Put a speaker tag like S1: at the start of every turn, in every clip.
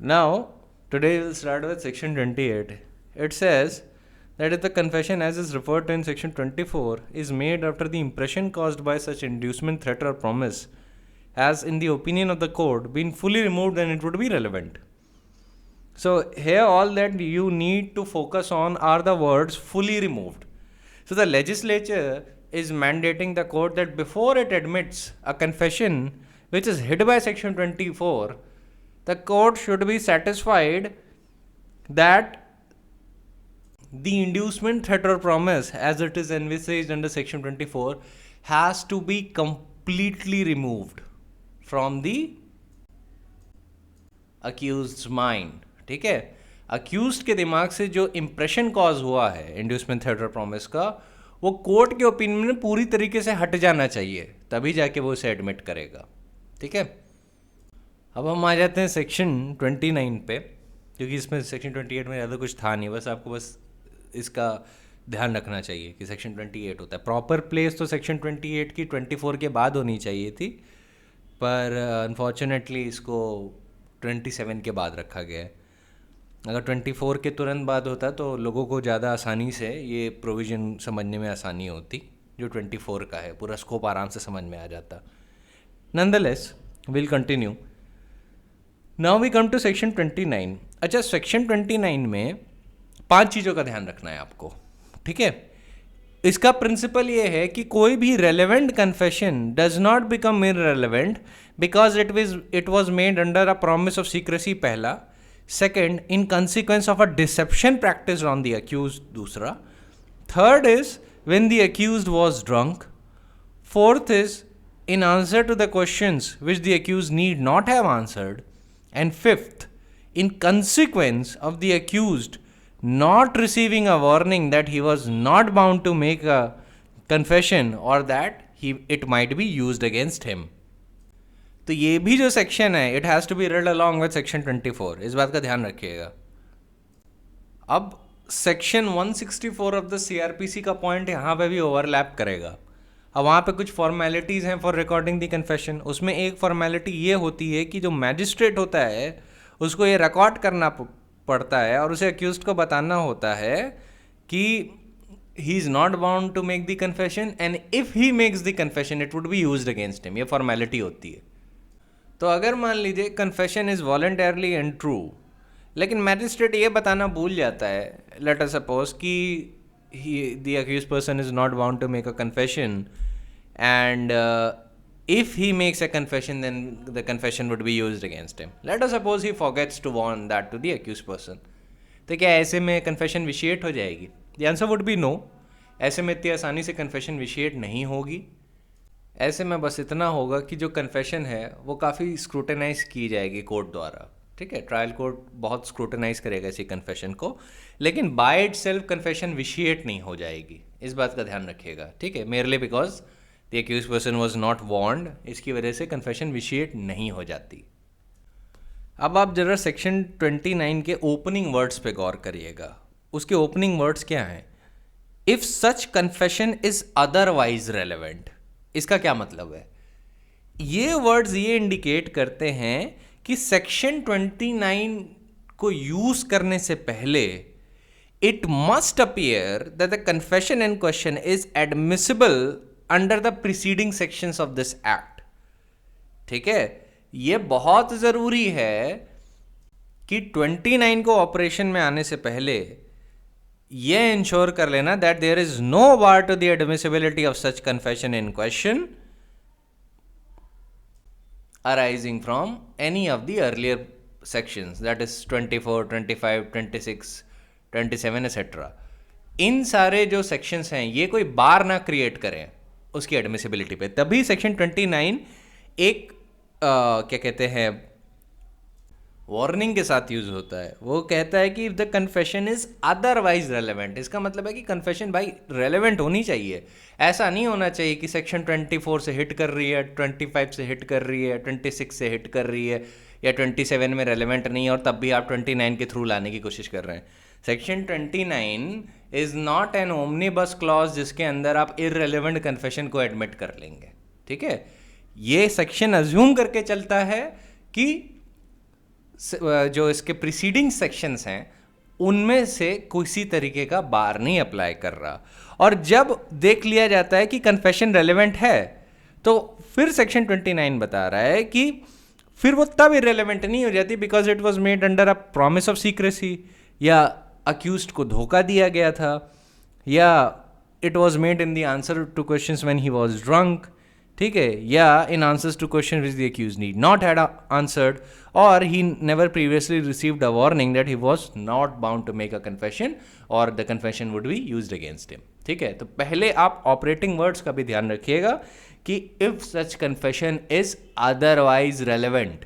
S1: Now, today we'll start with section 28. It says that if the confession as is referred to in section 24 is made after the impression caused by such inducement, threat or promise has, in the opinion of the court, been fully removed, then it would be relevant. So here all that you need to focus on are the words fully removed. So the legislature is mandating the court that before it admits a confession which is hid by section 24, the court should be satisfied that the inducement, threat or promise as it is envisaged under section 24 has to be completely removed from the accused mind. ठीक है, accused के दिमाग से जो impression cause हुआ है inducement, threat और promise का, वो कोर्ट के ओपिनियन में पूरी तरीके से हट जाना चाहिए, तभी जाके वो उसे एडमिट करेगा. ठीक है, अब हम आ जाते हैं सेक्शन 29 पे, क्योंकि इसमें सेक्शन 28 में ज़्यादा कुछ था नहीं, बस आपको बस इसका ध्यान रखना चाहिए कि सेक्शन 28 होता है. प्रॉपर प्लेस तो सेक्शन 28 की 24 के बाद होनी चाहिए थी, पर अनफॉर्चुनेटली इसको 27 के बाद रखा गया है. अगर 24 के तुरंत बाद होता तो लोगों को ज़्यादा आसानी से ये प्रोविज़न समझने में आसानी होती. जो 24 का है पूरा स्कोप आराम से समझ में आ जाता. Nonetheless will continue. Now we come to section 29. अच्छा, सेक्शन 29 में 5 चीज़ों का ध्यान रखना है आपको. ठीक है, इसका प्रिंसिपल ये है कि कोई भी relevant confession does not become irrelevant because it was made under a promise of secrecy, पहला. Second, in consequence of a deception practice on the accused, दूसरा. Third is when the accused was drunk. Fourth is in answer to the questions which the accused need not have answered. And fifth, in consequence of the accused not receiving a warning that he was not bound to make a confession or that it might be used against him. तो ये भी जो section है, it has to be read along with section 24. इस बात का ध्यान रखिएगा. अब सेक्शन 164 ऑफ द CRPC का पॉइंट यहाँ पे भी ओवरलैप करेगा. अब वहाँ पे कुछ फॉर्मेलिटीज़ हैं फॉर रिकॉर्डिंग द कन्फेशन. उसमें एक फॉर्मेलिटी ये होती है कि जो मैजिस्ट्रेट होता है उसको ये रिकॉर्ड करना पड़ता है और उसे अक्यूज्ड को बताना होता है कि he is not bound to make the confession and if he makes the confession it would be used against him. ये फॉर्मेलिटी होती है. तो अगर मान लीजिए confession is voluntarily and true, लेकिन मैजिस्ट्रेट ये बताना भूल जाता है, लेट अस सपोज कि the accused person is not bound to make a confession and if he makes a confession then the confession would be used against him. Let us suppose he forgets to warn that to the accused person. तो क्या ऐसे में confession vitiate हो जाएगी? The answer would be no. ऐसे में इतनी आसानी से confession vitiate नहीं होगी. ऐसे में बस इतना होगा कि जो confession है वो काफ़ी scrutinize की जाएगी कोर्ट द्वारा. ठीक है, ट्रायल कोर्ट बहुत स्क्रूटनाइज करेगा इसी कन्फेशन को, लेकिन by itself confession vitiate नहीं हो जाएगी. इस बात का ध्यान रखिएगा. ठीक है, merely because the accused person was not warned, इसकी वजह से कन्फेशन विशिएट नहीं हो जाती. अब आप जरा सेक्शन 29 के ओपनिंग वर्ड्स पे गौर करिएगा. उसके ओपनिंग वर्ड्स क्या हैं? If such confession is otherwise relevant. इसका क्या मतलब है? ये वर्ड्स ये इंडिकेट करते हैं कि सेक्शन 29 को यूज करने से पहले it must appear that the confession in question is admissible under the preceding sections of this act. ठीक है, ये बहुत जरूरी है कि 29 को ऑपरेशन में आने से पहले ये इंश्योर कर लेना that there is no bar to the admissibility of such confession in question arising from any of the earlier sections, that is 24, 25, 26, 27 etc. इन सारे जो sections हैं ये कोई बार ना क्रिएट करें उसकी एडमिसिबिलिटी पे. तभी सेक्शन 29 एक क्या कहते हैं वार्निंग के साथ यूज होता है. वो कहता है कि if the confession is otherwise relevant. इसका मतलब है कि कन्फेशन भाई रेलेवेंट होनी चाहिए. ऐसा नहीं होना चाहिए कि सेक्शन 24 से हिट कर रही है, 25 से हिट कर रही है, 26 से हिट कर रही है या 27 में रेलेवेंट नहीं है और तब भी आप 29 के थ्रू लाने की कोशिश कर रहे हैं. Section 29 is not an omnibus clause जिसके अंदर आप इररेलेवेंट कन्फेशन को एडमिट कर लेंगे. ठीक है, ये सेक्शन अज्यूम करके चलता है कि जो इसके प्रीसीडिंग सेक्शंस हैं उनमें से किसी तरीके का बार नहीं अप्लाई कर रहा, और जब देख लिया जाता है कि कन्फेशन रेलेवेंट है तो फिर सेक्शन 29 बता रहा है कि फिर वो तब इरेलीवेंट नहीं हो जाती because it was made under a promise of secrecy, या अक्यूज्ड को धोखा दिया गया था, या it was made in the answer to questions when he was drunk, ठीक है, या in answers to question which the accused need not had answered, और he never previously received a warning that he was not bound to make a confession और the confession would be used against him. ठीक है, तो पहले आप operating words का भी ध्यान रखिएगा कि if such confession is otherwise relevant,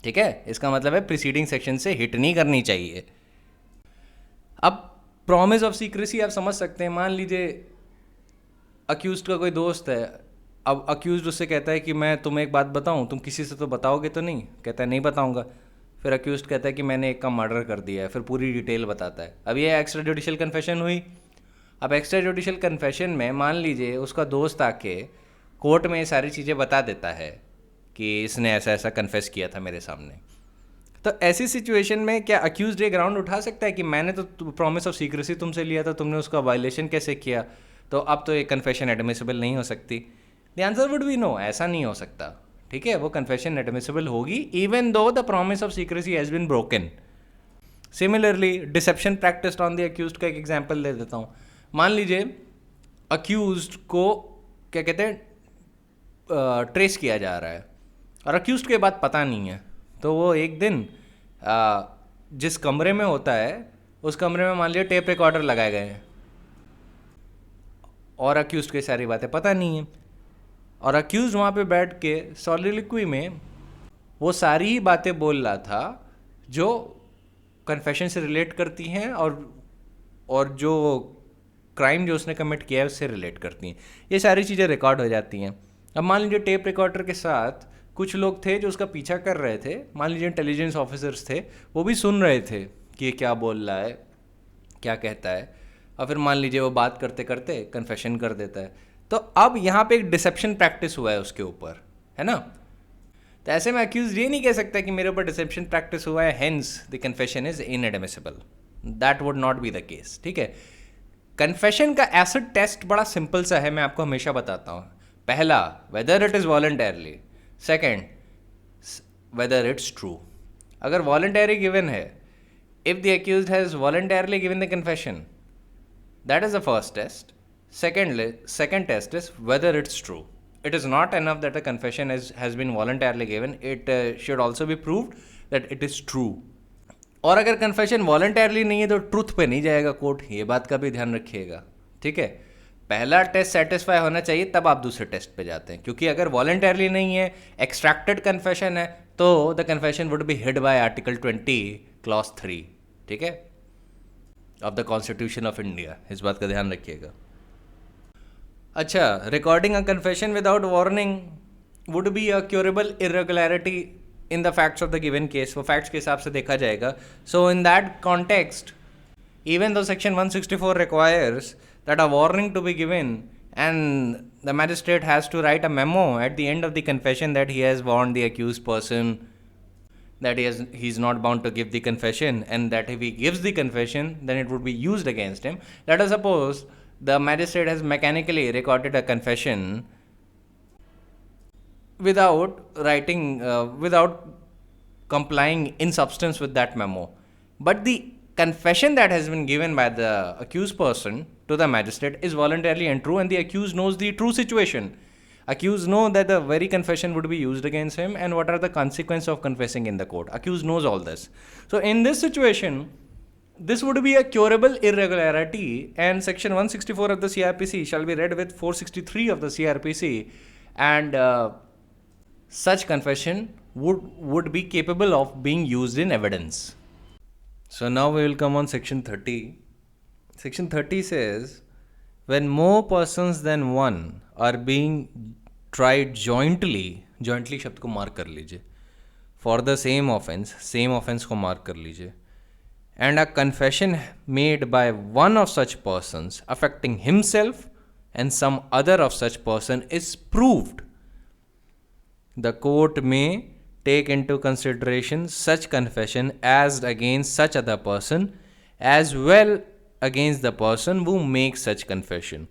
S1: ठीक है, इसका मतलब है प्रीसीडिंग सेक्शन से हिट नहीं करनी चाहिए। अब प्रॉमिस ऑफ सीक्रेसी आप समझ सकते हैं, मान लीजिए अक्यूज्ड का कोई दोस्त है, अब अक्यूज्ड उससे कहता है कि मैं तुम्हें एक बात बताऊं, तुम किसी से तो बताओगे तो नहीं, कहता है नहीं बताऊंगा, फिर अक्यूज्ड कहता है कि मैंने एक का मर्डर कर दिया है, फिर पूरी डिटेल बताता है। अब ये एक्स्ट्रा जुडिशियल कन्फेशन हुई। अब एक्स्ट्रा जुडिशियल कन्फेशन में मान लीजिए उसका दोस्त आके कोर्ट में ये सारी चीज़ें बता देता है कि इसने ऐसा ऐसा कन्फेस किया था मेरे सामने, तो ऐसी सिचुएशन में क्या अक्यूज्ड ये ग्राउंड उठा सकता है कि मैंने तो प्रॉमिस ऑफ सीक्रेसी तुमसे लिया था, तुमने उसका वायलेशन कैसे किया, तो अब तो ये कन्फेशन एडमिसिबल नहीं हो सकती? The answer would be no, ऐसा नहीं हो सकता। ठीक है, वो कन्फेशन एडमिसिबल होगी even though the promise of secrecy has been broken. Similarly deception practised on the accused का एक एग्जांपल दे देता हूँ। मान लीजिए अक्यूज्ड को क्या कहते हैं ट्रेस किया जा रहा है और अक्यूज्ड के बाद पता नहीं है, तो वो एक दिन जिस कमरे में होता है उस कमरे में मान लीजिए टेप रिकॉर्डर लगाए गए हैं और अक्यूज्ड की सारी बातें पता नहीं है, और अक्यूज्ड वहाँ पे बैठ के सॉलिलिक्वी में वो सारी ही बातें बोल रहा था जो कन्फेशन से रिलेट करती हैं और जो क्राइम जो उसने कमिट किया है उससे रिलेट करती हैं। ये सारी चीज़ें रिकॉर्ड हो जाती हैं। अब मान लीजिए टेप रिकॉर्डर के साथ कुछ लोग थे जो उसका पीछा कर रहे थे, मान लीजिए इंटेलिजेंस ऑफिसर्स थे, वो भी सुन रहे थे कि ये क्या बोल रहा है, क्या कहता है, और फिर मान लीजिए वो बात करते करते कन्फेशन कर देता है। तो अब यहाँ पे एक डिसेप्शन प्रैक्टिस हुआ है उसके ऊपर, है ना? तो ऐसे में अक्यूज ये नहीं कह सकता कि मेरे ऊपर डिसेप्शन प्रैक्टिस हुआ है hence the confession is inadmissible. That would not be the case. ठीक है, कन्फेशन का एसिड टेस्ट बड़ा सिंपल सा है, मैं आपको हमेशा बताता हूँ। पहला, whether it is voluntarily. Second, whether it's true. अगर वॉलंटरी गिवन है, if the accused has voluntarily given the confession, that is the first test. Second test is whether it's true. It is not enough that a confession has been voluntarily given. It should also be proved that it is true. और अगर confession voluntarily नहीं है तो truth पे नहीं जाएगा court, ये बात का भी ध्यान रखिएगा। ठीक है, पहला टेस्ट सेटिस्फाई होना चाहिए तब आप दूसरे टेस्ट पे जाते हैं, क्योंकि अगर वॉलंटरली नहीं है, एक्सट्रैक्टेड कन्फेशन है, तो the confession would be hit by article 20 clause 3, ठीक है, of the constitution of India. इस बात का ध्यान रखिएगा। अच्छा, recording a confession without warning would be a curable irregularity in the facts of the given case. वो फैक्ट्स के हिसाब से देखा जाएगा। So in that context, even though section 164 requires that a warning to be given and the magistrate has to write a memo at the end of the confession that he has warned the accused person that he's not bound to give the confession, and that if he gives the confession then it would be used against him. Let us suppose the magistrate has mechanically recorded a confession without writing, without complying in substance with that memo, but the confession that has been given by the accused person to the magistrate is voluntarily and true, and the accused knows the true situation. Accused know that the very confession would be used against him and what are the consequences of confessing in the court. Accused knows all this. So in this situation, this would be a curable irregularity, and section 164 of the CRPC shall be read with 463 of the CRPC, and such confession would be capable of being used in evidence. So now we will come on section 30. Section 30 says, when more persons than one are being tried jointly शब्द को mark कर लीजिए, for the same offense को mark कर लीजिए, and a confession made by one of such persons affecting himself and some other of such person is proved, the court may take into consideration such confession as against such other person, as well against the person who makes such confession.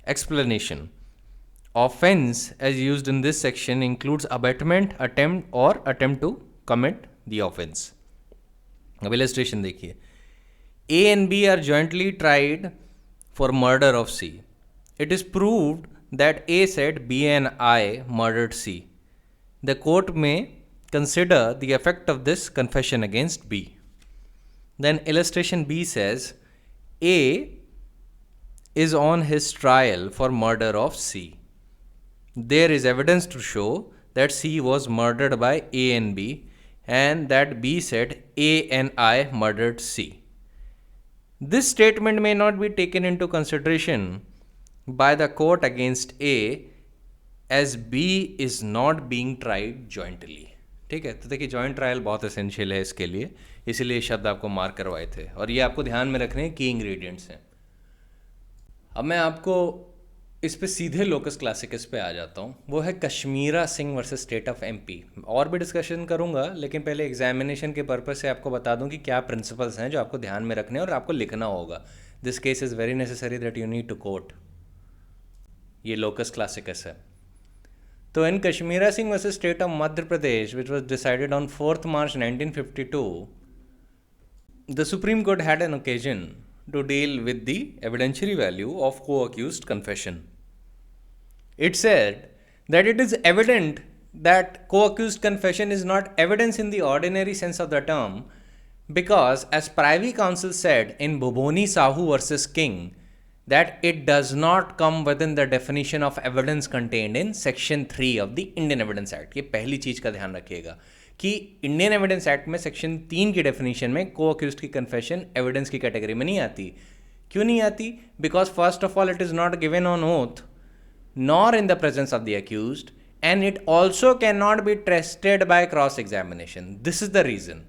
S1: Explanation. Offense as used in this section includes abetment, attempt or attempt to commit the offense. अब illustration देखिए. A and B are jointly tried for murder of C. It is proved that A said B and I murdered C. The court may consider the effect of this confession against B. Then illustration B says A is on his trial for murder of C. There is evidence to show that C was murdered by A and B, and that B said A and I murdered C. This statement may not be taken into consideration by the court against A, as B is not being tried jointly. ठीक है, तो देखिए joint trial बहुत essential है इसके लिए, इसीलिए शब्द आपको मार्क करवाए थे और ये आपको ध्यान में रखने की इंग्रेडिएंट्स हैं. अब मैं आपको इस पे सीधे लोकस क्लासिकस पे आ जाता हूँ. वो है Kashmira Singh versus state of MP. और भी डिस्कशन करूँगा, लेकिन पहले एग्जामिनेशन के पर्पस से आपको बता दूँ कि क्या प्रिंसिपल्स हैं जो आपको ध्यान में रखने हैं और आपको लिखना होगा. This case is very necessary that you need to quote. ये लोकस क्लासिकस है. तो in Kashmira Singh versus state of Madhya Pradesh which was decided on 4 March 1952, the Supreme Court had an occasion to deal with the evidentiary value of co-accused confession. It said that it is evident that co-accused confession is not evidence in the ordinary sense of the term, because as Privy Counsel said in Bhuboni Sahu versus King, that it does not come within the definition of evidence contained in Section 3 of the Indian Evidence Act. ये पहली चीज़ का ध्यान रखिएगा कि Indian evidence act में section 3 की definition में को अक्यूज्ड की कन्फेशन एविडेंस की कैटेगरी में नहीं आती. क्यों नहीं आती? Because first of all it is not given on oath nor in the presence of the accused, and it also can not be tested by cross examination. This is the reason.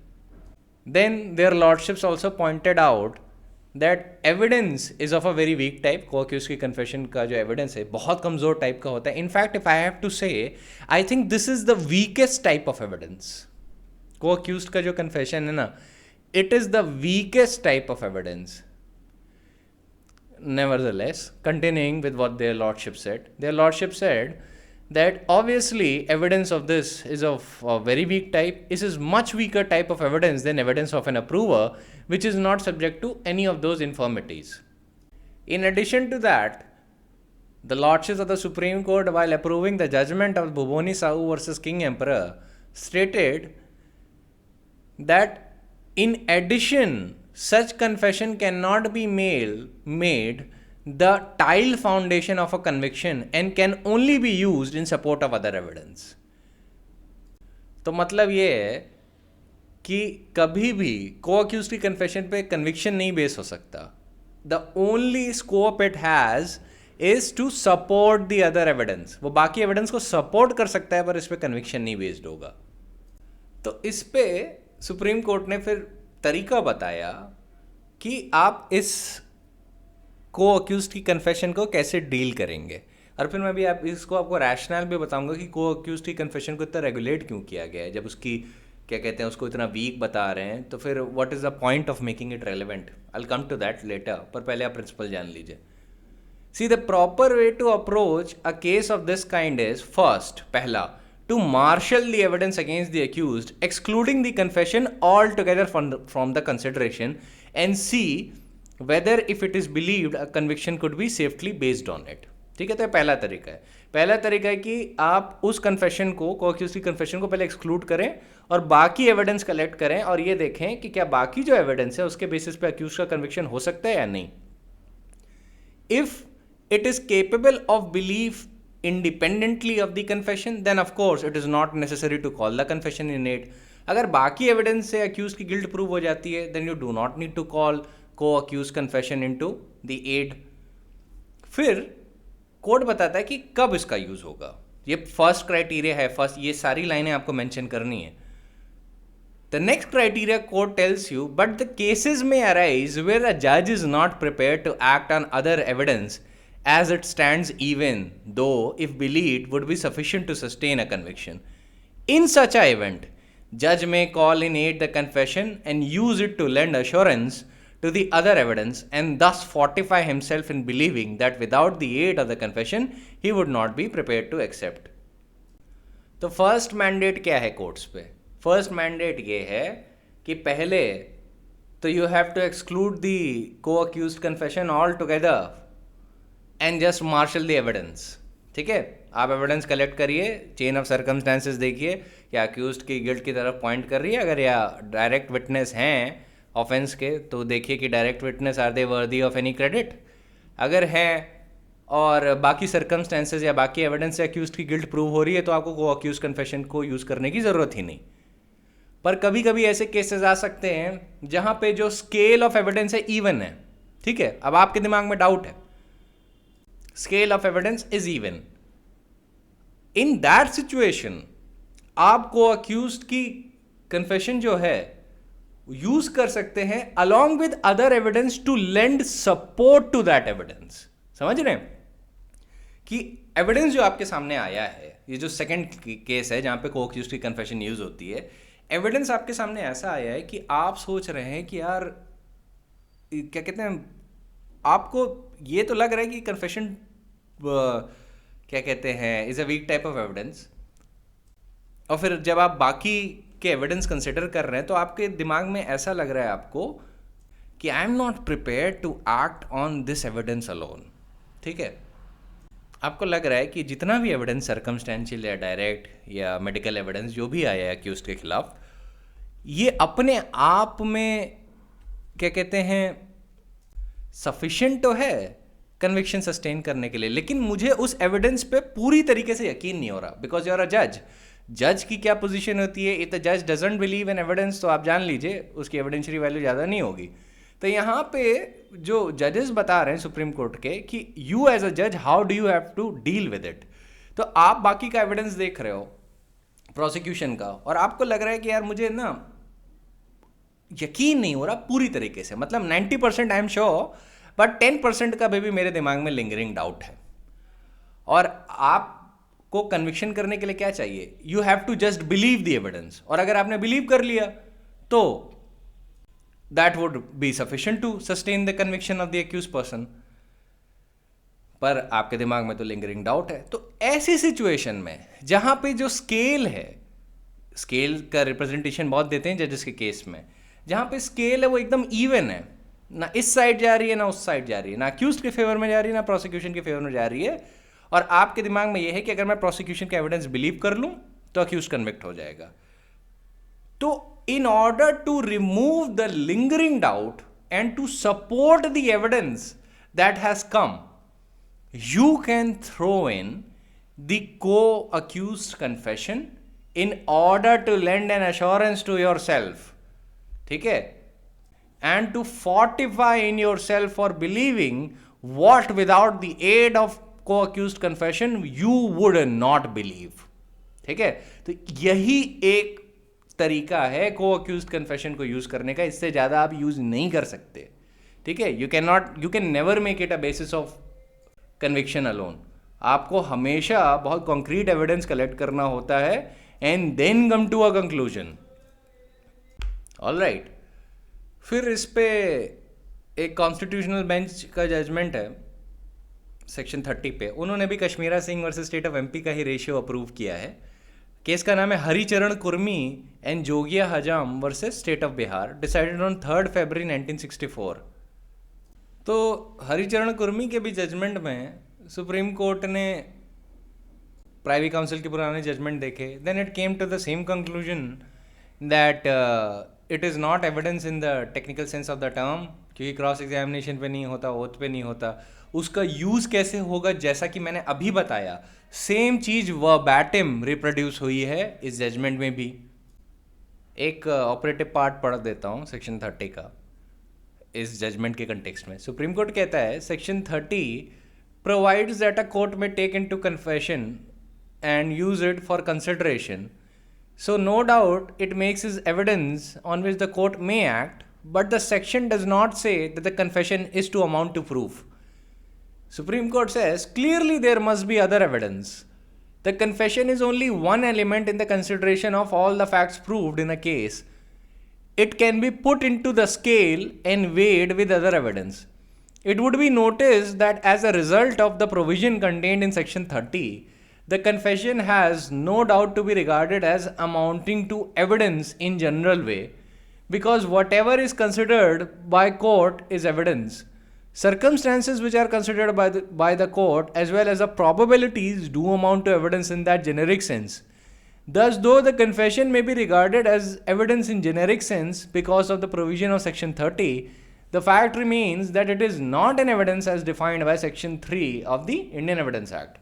S1: Then their lordships also pointed out that evidence is of a very weak type. Co accused की confession का जो evidence है बहुत कमजोर type का होता है. In fact if I have to say, I think this is the weakest type of evidence. Co accused का जो कन्फेशन है ना, it is the weakest type of evidence. Nevertheless, continuing with what their lordship said that obviously evidence of this is of a very weak type. This is much weaker type of evidence than evidence of an approver, which is not subject to any of those infirmities. In addition to that, the lordships of the Supreme Court, while approving the judgment of Bhuboni Sahu versus King Emperor, stated that in addition, such confession cannot be made the tile foundation of a conviction and can only be used in support of other evidence. तो मतलब ये है कि कभी भी को accused की confession पे कन्विक्शन नहीं बेस हो सकता. The only scope it has is to support the other evidence. वो बाकी एविडेंस को सपोर्ट कर सकता है पर इस पे कन्विक्शन नहीं बेस्ड होगा. तो इस पे सुप्रीम कोर्ट ने फिर तरीका बताया कि आप इस को अक्यूज की कन्फेशन को कैसे डील करेंगे. और फिर मैं भी इसको आपको रैशनल भी बताऊंगा कि को अक्यूज की कन्फेशन को इतना रेगुलेट क्यों किया गया है. जब उसकी क्या कहते हैं उसको इतना वीक बता रहे हैं तो फिर what is the point of making it relevant. I will come to that later, पर पहले आप प्रिंसिपल जान लीजिए. See the proper way to approach a case of this kind is first, पहला, to marshal the evidence against the accused, excluding the confession altogether from the consideration, and see whether if it is believed a conviction could be safely based on it. ठीक है, तो पहला तरीका है. पहला तरीका है कि आप उस कन्फेशन को अक्यूज की कन्फेशन को पहले एक्सक्लूड करें और बाकी एविडेंस कलेक्ट करें और ये देखें कि क्या बाकी जो एविडेंस है उसके बेसिस पे अक्यूज का कन्विक्शन हो सकता है या नहीं. If it is capable of belief independently of the confession, then of course it is not necessary to call the confession in it. अगर बाकी एविडेंस से अक्यूज की गिल्ट प्रूव हो जाती है then you do not need to call co-accused confession into the aid. फिर court बताता है कि कब इसका यूज होगा. ये फर्स्ट क्राइटेरिया है. फर्स्ट, ये सारी लाइनें आपको मेंशन करनी है. The next criteria court tells you, but the cases may arise where a judge is not prepared to act on other evidence as it stands, even though if believed would be sufficient to sustain a conviction. In such a event, judge may call in aid the confession and use it to lend assurance to the other evidence and thus fortify himself in believing that without the aid of the confession he would not be prepared to accept. तो first mandate क्या है courts पे? First mandate ये है कि पहले तो you have to exclude the co accused confession all together and just marshal the evidence. ठीक है, आप एविडेंस कलेक्ट करिए, चेन ऑफ सर्कमस्टेंसेस देखिए क्या अक्यूज्ड की गिल्ट की तरफ पॉइंट कर रही है. अगर या डायरेक्ट विटनेस हैं ऑफेंस के तो देखिए कि direct witness are they worthy of any credit. अगर हैं और बाकी सर्कमस्टेंसेस या बाकी एविडेंस से अक्यूज्ड की गिल्ट प्रूव हो रही है तो आपको को अक्यूज कन्फेशन को यूज़ करने की ज़रूरत ही नहीं. पर कभी कभी ऐसे केसेस आ सकते हैं जहाँ पे जो स्केल ऑफ एविडेंस है इवन है. ठीक है, अब आपके दिमाग में डाउट है, scale of evidence is even. In that situation आपको अक्यूज्ड की कन्फेशन जो है यूज कर सकते हैं along with other evidence to lend support to that evidence. समझ रहे हैं कि एविडेंस जो आपके सामने आया है, ये जो सेकंड केस है जहां पे को अक्यूज्ड की कन्फेशन यूज होती है, एविडेंस आपके सामने ऐसा आया है कि आप सोच रहे हैं कि यार क्या कहते हैं, आपको ये तो लग रहा है कि कन्फेशन क्या कहते हैं is a weak type of evidence. और फिर जब आप बाकी के एविडेंस कंसिडर कर रहे हैं तो आपके दिमाग में ऐसा लग रहा है आपको कि I am not prepared to act on this evidence alone. ठीक है, आपको लग रहा है कि जितना भी एविडेंस सर्कमस्टेंशियल या डायरेक्ट या मेडिकल एविडेंस जो भी आया है अक्यूज्ड के खिलाफ, ये अपने आप में क्या कहते हैं सफिशिएंट तो है कन्विक्शन सस्टेन करने के लिए, लेकिन मुझे उस एविडेंस पे पूरी तरीके से यकीन नहीं हो रहा. बिकॉज यू आर अ जज. जज की क्या पोजीशन होती है, इफ द जज डजंट बिलीव इन एविडेंस तो आप जान लीजिए उसकी एविडेंशियरी वैल्यू ज़्यादा नहीं होगी. तो यहाँ पे जो जजेस बता रहे हैं सुप्रीम कोर्ट के कि यू एज अ जज how do you have to deal with it. तो आप बाकी का एविडेंस देख रहे हो प्रोसिक्यूशन का और आपको लग रहा है कि यार मुझे ना यकीन नहीं हो रहा पूरी तरीके से, मतलब 90% आई एम श्योर, बट 10% का भी मेरे दिमाग में लिंगरिंग डाउट है. और आपको कन्विक्शन करने के लिए क्या चाहिए, you have to just believe the evidence. और अगर आपने बिलीव कर लिया तो that would be sufficient to sustain the conviction of the accused person. पर आपके दिमाग में तो लिंगरिंग डाउट है. तो ऐसी सिचुएशन में जहां पे जो स्केल है, स्केल का रिप्रेजेंटेशन बहुत देते हैं जजेस के केस में, जहां पे स्केल है वो एकदम इवन है, ना इस साइड जा रही है ना उस साइड जा रही है, ना अक्यूज्ड के फेवर में जा रही है ना प्रोसिक्यूशन के फेवर में जा रही है. और आपके दिमाग में ये है कि अगर मैं प्रोसिक्यूशन का एविडेंस बिलीव कर लूं तो अक्यूज्ड कन्विक्ट हो जाएगा. तो in order to remove the lingering doubt and to support the evidence that has come, you can throw in the co-accused confession in order to lend an assurance to yourself. ठीक है, and to fortify in yourself for believing what without the aid of co-accused confession you would not believe. ठीक है, तो यही एक तरीका है को अक्यूज्ड कन्फेशन को यूज करने का, इससे ज्यादा आप यूज नहीं कर सकते. ठीक है, you can never make it a basis of conviction alone. आपको हमेशा बहुत कॉन्क्रीट एविडेंस कलेक्ट करना होता है and then come to a conclusion. Alright, फिर इस पे एक कॉन्स्टिट्यूशनल बेंच का जजमेंट है सेक्शन 30 पे. उन्होंने भी Kashmira Singh versus state of MP का ही रेशियो अप्रूव किया है. केस का नाम है Haricharan Kurmi and Jogia Hajam versus state of Bihar, decided on 3 February 1964. तो हरिचरण कुर्मी के भी जजमेंट में सुप्रीम कोर्ट ने प्राइवी काउंसिल के पुराने जजमेंट देखे, then it came to the same conclusion that it is not evidence in the technical sense of the term, क्योंकि cross examination पे नहीं होता, ओथ पे नहीं होता. उसका यूज़ कैसे होगा, जैसा कि मैंने अभी बताया, सेम चीज़ वर्बैटिम रिप्रोड्यूस हुई है इस जजमेंट में भी. एक ऑपरेटिव पार्ट पढ़ देता हूँ सेक्शन 30 का इस जजमेंट के कंटेक्स्ट में. सुप्रीम कोर्ट कहता है section 30 provides that a court may take into confession and use it for consideration. So no doubt it makes his evidence on which the court may act, but the section does not say that the confession is to amount to proof. Supreme Court says clearly there must be other evidence The confession is only one element in the consideration of all the facts proved in a case. It can be put into the scale and weighed with other evidence. It would be noticed that as a result of the provision contained in section 30, the confession has no doubt to be regarded as amounting to evidence in general way, because whatever is considered by court is evidence. Circumstances which are considered by the court as well as the probabilities do amount to evidence in that generic sense. Thus, though the confession may be regarded as evidence in generic sense because of the provision of section 30, the fact remains that it is not an evidence as defined by section 3 of the Indian Evidence Act.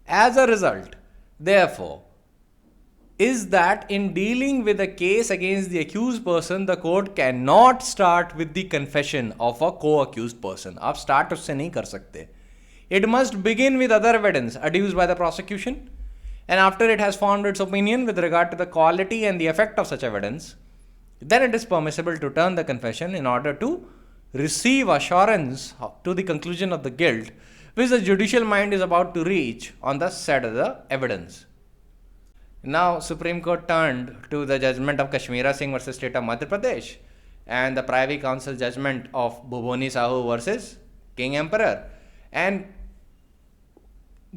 S1: As a result, therefore, is that in dealing with a case against the accused person, the court cannot start with the confession of a co-accused person. आप start उससे नहीं कर सकते. It must begin with other evidence adduced by the prosecution, and after it has formed its opinion with regard to the quality and the effect of such evidence, then it is permissible to turn the confession in order to receive assurance to the conclusion of the guilt which the judicial mind is about to reach on the said other evidence. Now, Supreme Court turned to the judgment of Kashmira Singh versus State of Madhya Pradesh and the Privy Council judgment of Bhuboni Sahu versus King Emperor and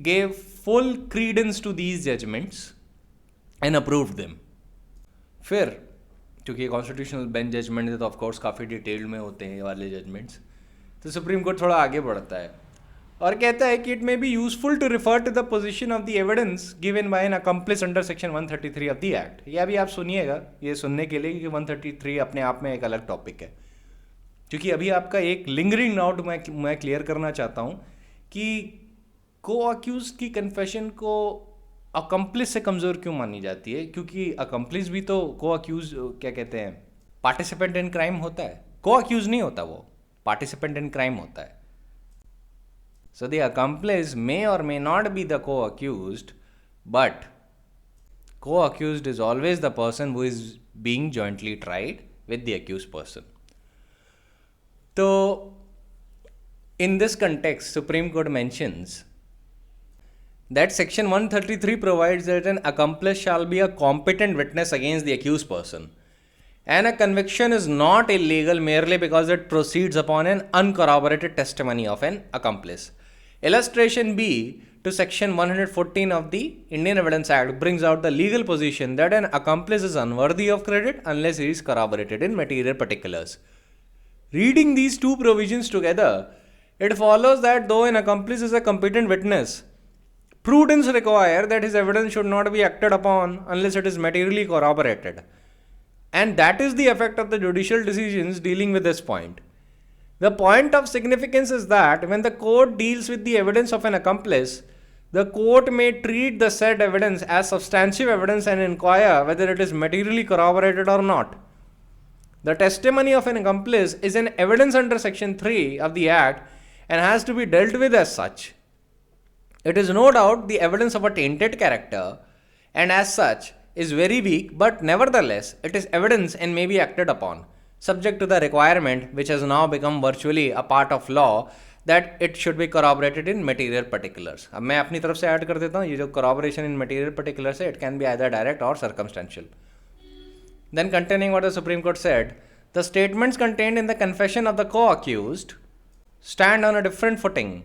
S1: gave full credence to these judgments and approved them. फिर क्योंकि constitutional bench judgement है तो of course काफ़ी detailed में होते हैं ये वाले जजमेंट्स, तो सुप्रीम कोर्ट थोड़ा आगे बढ़ता है और कहता है कि it may be useful to refer to the position of the evidence given by an accomplice under section 133 of the act. ये अभी आप सुनिएगा ये सुनने के लिए कि 133 अपने आप में एक अलग टॉपिक है, क्योंकि अभी आपका एक लिंगरिंग डाउट मैं क्लियर करना चाहता हूँ कि को अक्यूज की कन्फेशन को अकम्प्लिस से कमज़ोर क्यों मानी जाती है, क्योंकि अकम्प्लिस भी तो को अक्यूज क्या कहते हैं पार्टिसिपेंट इन क्राइम होता है, को अक्यूज नहीं होता, वो पार्टिसिपेंट इन क्राइम होता है. So the accomplice may or may not be the co-accused, but co-accused is always the person who is being jointly tried with the accused person. So in this context, Supreme Court mentions that section 133 provides that an accomplice shall be a competent witness against the accused person, and a conviction is not illegal merely because it proceeds upon an uncorroborated testimony of an accomplice. Illustration B to section 114 of the Indian Evidence Act brings out the legal position that an accomplice is unworthy of credit unless he is corroborated in material particulars. Reading these two provisions together, it follows that though an accomplice is a competent witness, prudence requires that his evidence should not be acted upon unless it is materially corroborated. And that is the effect of the judicial decisions dealing with this point. The point of significance is that when the court deals with the evidence of an accomplice, the court may treat the said evidence as substantive evidence and inquire whether it is materially corroborated or not. The testimony of an accomplice is an evidence under section 3 of the Act and has to be dealt with as such. It is no doubt the evidence of a tainted character and as such is very weak, but nevertheless it is evidence and may be acted upon, subject to the requirement which has now become virtually a part of law that it should be corroborated in material particulars. अब मैं अपनी तरफ से add कर देता हूँ ये जो corroboration in material particulars है, it can be either direct or circumstantial. Then continuing what the Supreme Court said, the statements contained in the confession of the co-accused stand on a different footing.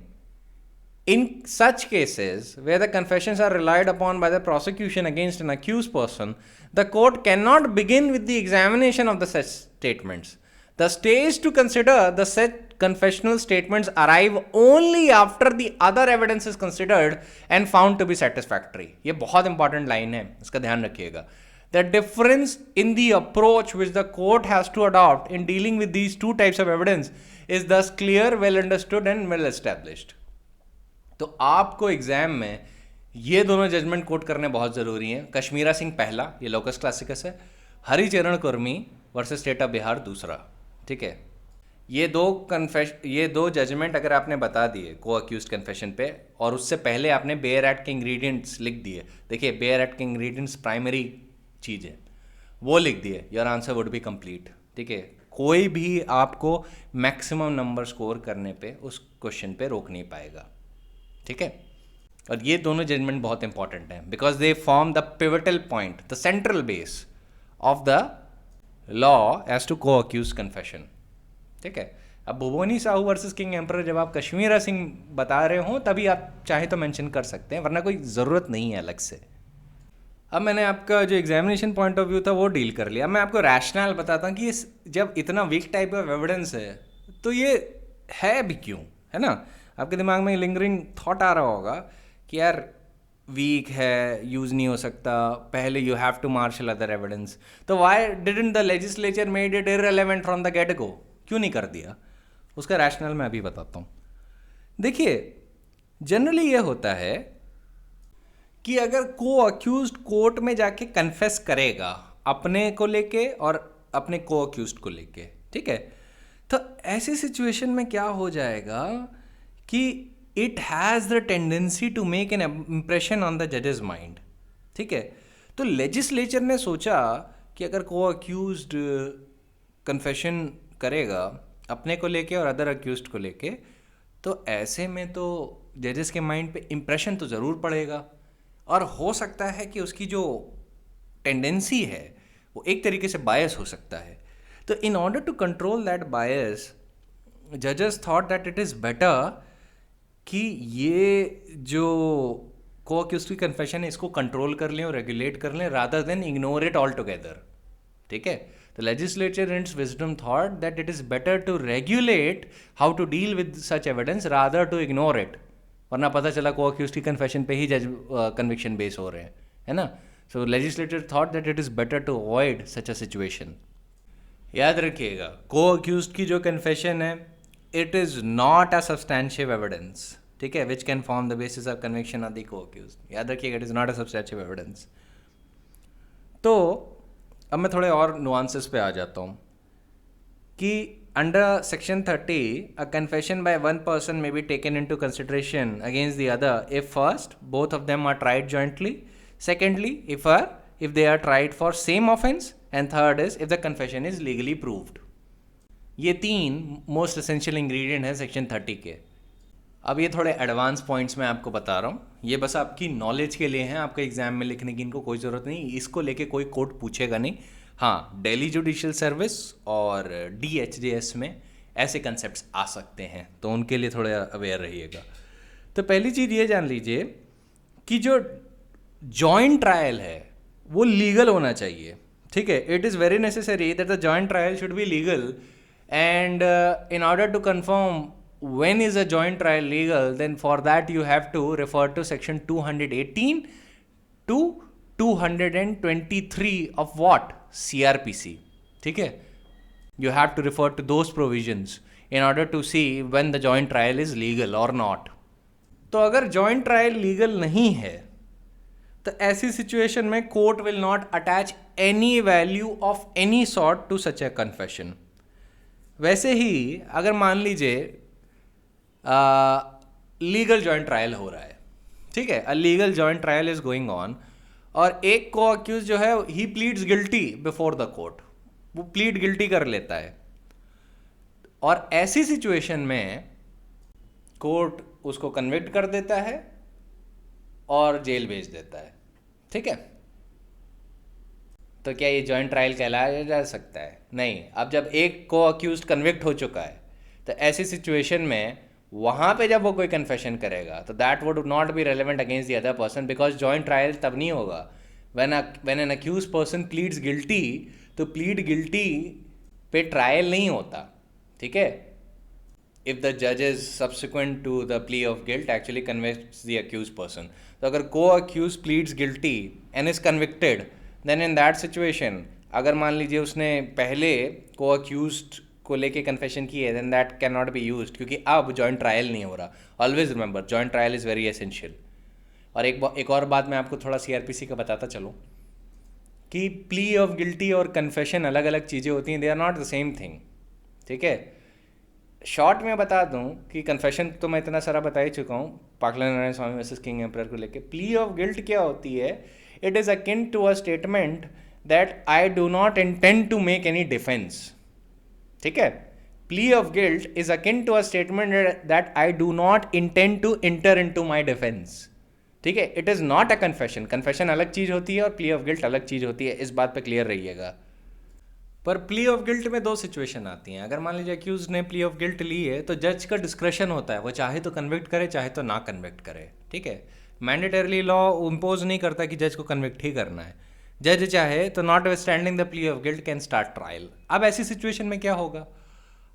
S1: In such cases where the confessions are relied upon by the prosecution against an accused person, the court cannot begin with the examination of the such statements. The stage to consider the said confessional statements arrive only after the other evidence is considered and found to be satisfactory. ये बहुत important line है, इसका ध्यान रखिएगा. The difference in the approach which the court has to adopt in dealing with these two types of evidence is thus clear, well understood and well established. तो आपको exam में ये दोनों जजमेंट कोट करने बहुत ज़रूरी हैं. कश्मीरा सिंह पहला, ये लोकस क्लासिकस है. Haricharan Kurmi versus state of Bihar दूसरा. ठीक है, ये दो जजमेंट अगर आपने बता दिए को अक्यूज कन्फेशन पे और उससे पहले आपने बेयर एक्ट के इंग्रेडिएंट्स लिख दिए. देखिए बेयर एक्ट के इंग्रेडिएंट्स प्राइमरी चीज़ है, वो लिख दिए, your answer would B complete. ठीक है, कोई भी आपको मैक्सिमम नंबर स्कोर करने पे उस क्वेश्चन पे रोक नहीं पाएगा. ठीक है, और ये दोनों जजमेंट बहुत इंपॉर्टेंट हैं because they form the pivotal point, the central base of the law as to co accused confession. ठीक है, अब Bhuvani Sahu versus king emperor जब आप कश्मीरा सिंह बता रहे हो तभी आप चाहे तो मेंशन कर सकते हैं, वरना कोई ज़रूरत नहीं है अलग से। अब मैंने आपका जो एग्जामिनेशन पॉइंट ऑफ व्यू था वो डील कर लिया, मैं आपको रैशनल बताता हूँ कि ये जब इतना वीक टाइप ऑफ एविडेंस है तो ये है भी क्यों, है ना। आपके दिमाग में लिंगरिंग थॉट आ रहा होगा कि यार वीक है, यूज़ नहीं हो सकता, पहले you have to marshal other evidence, तो why didn't the legislature made it irrelevant from the get go, क्यों नहीं कर दिया। उसका रैशनल मैं अभी बताता हूँ। देखिए, जनरली ये होता है कि अगर को अक्यूज्ड कोर्ट में जाके कन्फेस करेगा अपने को लेके और अपने को अक्यूज्ड को लेके, ठीक है, तो ऐसी सिचुएशन में क्या हो जाएगा कि it has the tendency to make an impression on the जजेस माइंड। ठीक है, तो लेजिस्लेचर ने सोचा कि अगर को अक्यूज्ड कन्फेशन करेगा अपने को लेके और अदर अक्यूज्ड को लेके, तो ऐसे में तो जजेस के माइंड पे इम्प्रेशन तो ज़रूर पड़ेगा और हो सकता है कि उसकी जो टेंडेंसी है वो एक तरीके से बायस हो सकता है। तो in order to control that bias, जजेस thought that it is better कि ये जो को अक्यूज्ड की कन्फेशन है इसको कंट्रोल कर लें और रेगुलेट कर लें rather than ignore it all together. ठीक है, the legislature in its wisdom thought that it is better to regulate how to deal with such evidence rather to ignore it, वरना पता चला को अक्यूज्ड की कन्फेशन पे ही जज कन्विक्शन बेस हो रहे हैं, है ना। So legislator thought that it is better to avoid such a situation. याद रखिएगा, को अक्यूज्ड की जो कन्फेशन है it is not a substantial evidence, ठीक है, which can form the basis of conviction of the co accused. याद रखिएगा, it is not a substantial evidence. तो अब मैं थोड़े और नुआंसेस पे आ जाता हूँ कि under section 30 a confession by one person may be taken into consideration against the other if first both of them are tried jointly, secondly if they are tried for same offense, and third is if the confession is legally proved। ये तीन most essential ingredient है section 30 के। अब ये थोड़े advance points मैं आपको बता रहा हूँ, ये बस आपकी नॉलेज के लिए हैं, आपके एग्जाम में लिखने की इनको कोई ज़रूरत नहीं, इसको लेके कोई कोर्ट पूछेगा नहीं। हाँ, दिल्ली जुडिशियल सर्विस और DHJS में ऐसे कंसेप्ट्स आ सकते हैं, तो उनके लिए थोड़ा अवेयर रहिएगा। तो पहली चीज़ ये जान लीजिए कि जो जॉइंट ट्रायल है वो लीगल होना चाहिए। ठीक है, it is very necessary that the joint trial should be legal, and in order to confirm when is a joint trial legal, then for that you have to refer to section 218 to 223 of what CRPC। ठीक है, you have to refer to those provisions in order to see when the joint trial is legal or not। तो अगर joint trial legal नहीं है तो ऐसी situation में court will not attach any value of any sort to such a confession. वैसे ही अगर मान लीजिए लीगल जॉइंट ट्रायल हो रहा है, ठीक है, a legal joint trial is going on, और एक को अक्यूज जो है ही pleads guilty before the court, वो प्लीड गिल्टी कर लेता है, और ऐसी सिचुएशन में कोर्ट उसको कन्विक्ट कर देता है और जेल भेज देता है। ठीक है, तो क्या ये जॉइंट ट्रायल कहलाया जा सकता है? नहीं। अब जब एक को अक्यूज कन्विक्ट हो चुका है तो ऐसी सिचुएशन में वहाँ पे जब वो कोई कन्फेशन करेगा तो that would not be relevant against the other person, because joint trial तब नहीं होगा when an accuse person pleads guilty. तो प्लीड गिल्टी पे ट्रायल नहीं होता। ठीक है, इफ द जजेस subsequent to the plea of guilt actually convicts the accused person, तो अगर को accuse pleads guilty and is convicted, then in that situation अगर मान लीजिए उसने पहले को अक्यूज्ड को लेके कन्फेशन की है, then that can not be used, क्योंकि अब जॉइंट ट्रायल नहीं हो रहा। Always remember, joint trial is very essential. और एक और बात मैं आपको थोड़ा CRPC का बताता चलूँ कि प्ली ऑफ गिल्टी और कन्फेशन अलग अलग चीज़ें होती हैं, they are not the same thing. ठीक है, शॉर्ट में बता दूं कि कन्फेशन तो मैं इतना सारा बता ही चुका हूँ Pakala Narayana Swami versus king emperor को लेके। प्ली ऑफ गिल्ट क्या होती है? It is akin to a statement that I do not intend to make any defence. ठीक है, plea of guilt is akin to a statement that I do not intend to enter into my defence. ठीक है, it is not a confession. Confession अलग चीज़ होती है और plea of guilt अलग चीज़ होती है, इस बात पे क्लियर रहिएगा। पर प्ली ऑफ गिल्ट में दो सिचुएशन आती हैं। अगर मान लीजिए अक्यूज ने प्ली ऑफ गिल्ट ली है तो जज का डिस्क्रेशन होता है, वो चाहे तो कन्विक्ट करे चाहे तो ना कन्विक्ट करे, ठीक है। मैंडेटरली लॉ इम्पोज नहीं करता कि जज को कन्विक्ट ही करना है। जज चाहे तो not standing the plea of guilt can start trial. अब ऐसी सिचुएशन में क्या होगा?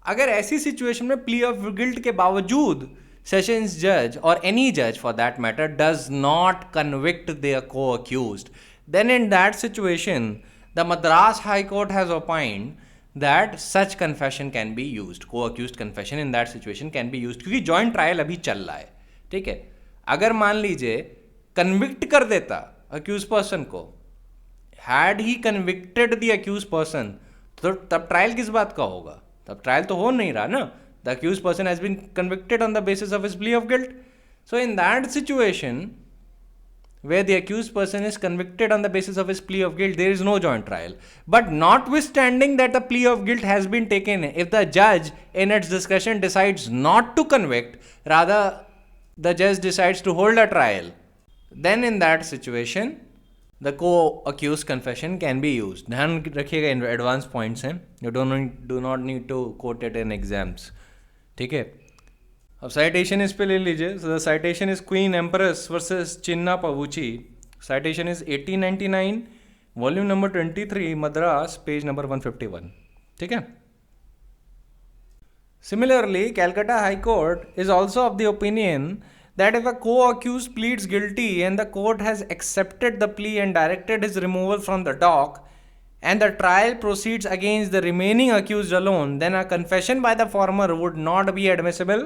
S1: अगर ऐसी सिचुएशन में प्ली ऑफ गिल्ट के बावजूद सेशंस जज और एनी जज for that matter does not convict the co accused, then in that situation the Madras High Court has opined that such confession can be used, co-accused confession in that situation can be used, क्योंकि joint trial अभी चल रहा है, ठीक है। अगर मान लीजिए कन्विक्ट कर देता अक्यूज पर्सन को, had he convicted the accused person, तो तब ट्रायल किस बात का होगा? तब ट्रायल तो हो नहीं रहा ना। The accused person has been convicted on the basis of his plea of guilt. So in that situation where the accused person is convicted on the basis of his plea of guilt, there is no joint trial. But notwithstanding that the plea of guilt has been taken, if the judge in its discretion decides not to convict, rather the judge decides to hold a trial, then in that situation the co-accused confession can be used. ध्यान रखिएगा, in advance points हैं, you do not need to quote it in exams, ठीक है। अब citation इस पे ले लीजिए। So the citation is queen empress versus Chinna Pavuchi. Citation is 1899, volume number 23, Madras, page number 151, ठीक है। Similarly Calcutta high court is also of the opinion that if a co-accused pleads guilty and the court has accepted the plea and directed his removal from the dock and the trial proceeds against the remaining accused alone, then a confession by the former would not be admissible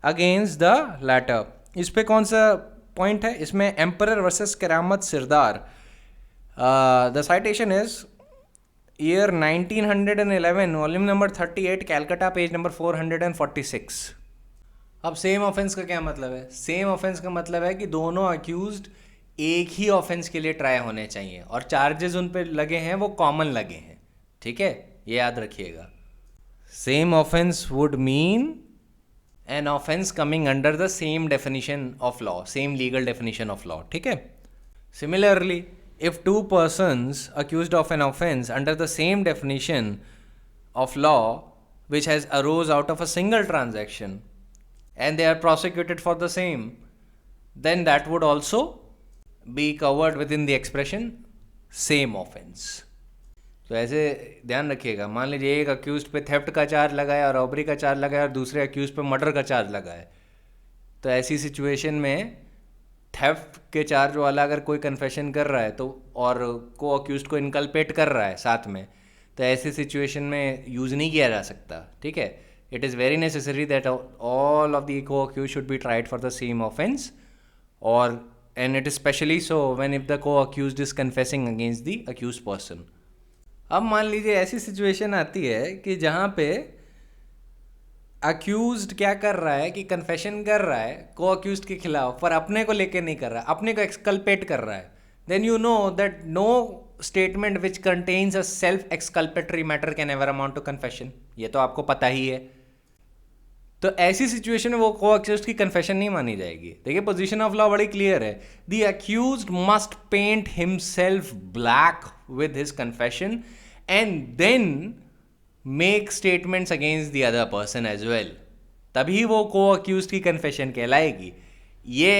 S1: against the latter. इस पे कौन सा point है? इसमें emperor versus Karamat Sirdar. The citation is year 1911, volume number 38, Calcutta, page number 446। अब same offence का क्या मतलब है? सेम ऑफेंस का मतलब है कि दोनों अक्यूज्ड एक ही ऑफेंस के लिए ट्राई होने चाहिए और चार्जेस उन पे लगे हैं वो कॉमन लगे हैं, ठीक है, ये याद रखिएगा। Same offence would mean an offense coming under the same definition of law, same legal definition of law, ठीक है। Similarly, if two persons accused of an offense under the same definition of law which has arose out of a single transaction and they are prosecuted for the same, then that would also be covered within the expression same offense. तो ऐसे ध्यान रखिएगा, मान लीजिए एक अक्यूज़ड पे theft का charge लगा है और रॉबरी का चार्ज लगा है और दूसरे अक्यूज़ड पे मर्डर का चार्ज लगा है, तो ऐसी सिचुएशन में थेफ्ट के चार्ज वाला अगर कोई कन्फेशन कर रहा है तो और को अक्यूज़ड को इनकल्पेट कर रहा है साथ में, तो ऐसी सिचुएशन में यूज़ नहीं किया जा सकता, ठीक है। It is very necessary that all of the co accused should be tried for the same offence, और and it is specially so when if the co accused is confessing against the accused person. अब मान लीजिए ऐसी situation आती है कि जहाँ पे अक्यूज्ड क्या कर रहा है कि कन्फेशन कर रहा है को अक्यूज्ड के खिलाफ, पर अपने को लेके नहीं कर रहा है, अपने को एक्सकल्पेट कर रहा है, then you know that no statement which contains a self exculpatory matter can ever amount to confession. ये तो आपको पता ही है। तो ऐसी सिचुएशन में वो को अक्यूज्ड की कन्फेशन नहीं मानी जाएगी। देखिए पोजीशन ऑफ लॉ बड़ी क्लियर है। The accused must paint himself black with his confession and then make statements against the other person as well, तभी वो को अक्यूज्ड की कन्फेशन कहलाएगी। ये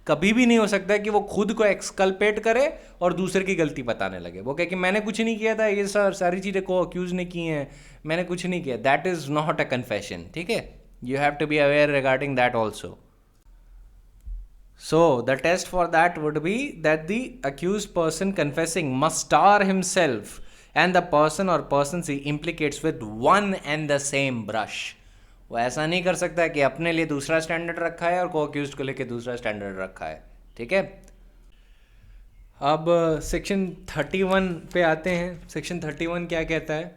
S1: कभी भी नहीं हो सकता कि वो खुद को एक्सकल्पेट करे और दूसरे की गलती बताने लगे। वो कहे कि मैंने कुछ नहीं किया था, ये सारी चीज़ें को अक्यूज ने की हैं, मैंने कुछ नहीं किया। That is not a confession, ठीक है। You have to be aware regarding that also. So the test for that would be that the accused person confessing must star himself and the person or persons he implicates with one and the same brush. वो ऐसा नहीं कर सकता कि अपने लिए दूसरा standard रखा है और को अक्यूज्ड को लेके दूसरा स्टैंडर्ड रखा है, ठीक है। अब सेक्शन 31 पे आते हैं। सेक्शन 31 क्या कहता है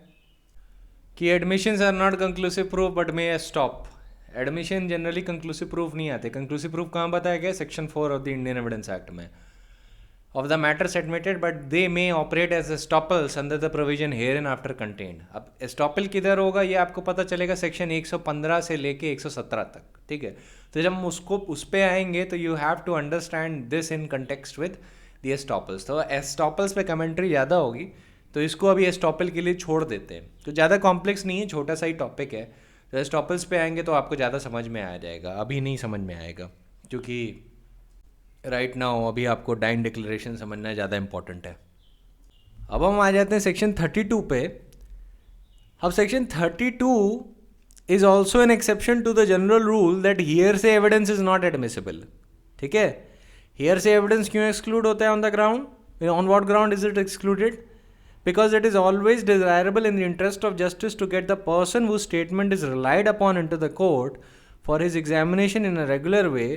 S1: कि admissions are not conclusive proof but may estop. Admission generally conclusive proof नहीं आते। कंक्लूसिव प्रूफ कहाँ बताया गया? Section 4 of the Indian evidence act में। of the matters admitted, but they may operate as estoppels under the provision hereinafter contained. अब estoppel किधर होगा ये आपको पता चलेगा सेक्शन 115 से लेके 117 तक, ठीक है. तो जब हम उस पे आएंगे तो you have to understand this in context with the estoppels. तो estoppels पे कमेंट्री ज़्यादा होगी, तो इसको अभी estoppel के लिए छोड़ देते हैं. तो ज़्यादा कॉम्प्लेक्स नहीं है, छोटा सा ही टॉपिक है. तो estoppels पे आएंगे तो आपको ज़्यादा समझ में आ जाएगा, अभी नहीं समझ में आएगा, क्योंकि राइट नाउ अभी आपको डाइन डिक्लेरेशन समझना ज़्यादा इंपॉर्टेंट है. अब हम आ जाते हैं सेक्शन 32 पे. अब section 32 is also an exception to the general rule that hearsay evidence is not admissible. ठीक है, हियरसे एविडेंस क्यों एक्सक्लूड होता है on the ground? On what ground is it excluded? Because it is always desirable in the interest of justice to get the person whose statement is relied upon into the court for his examination in a regular way,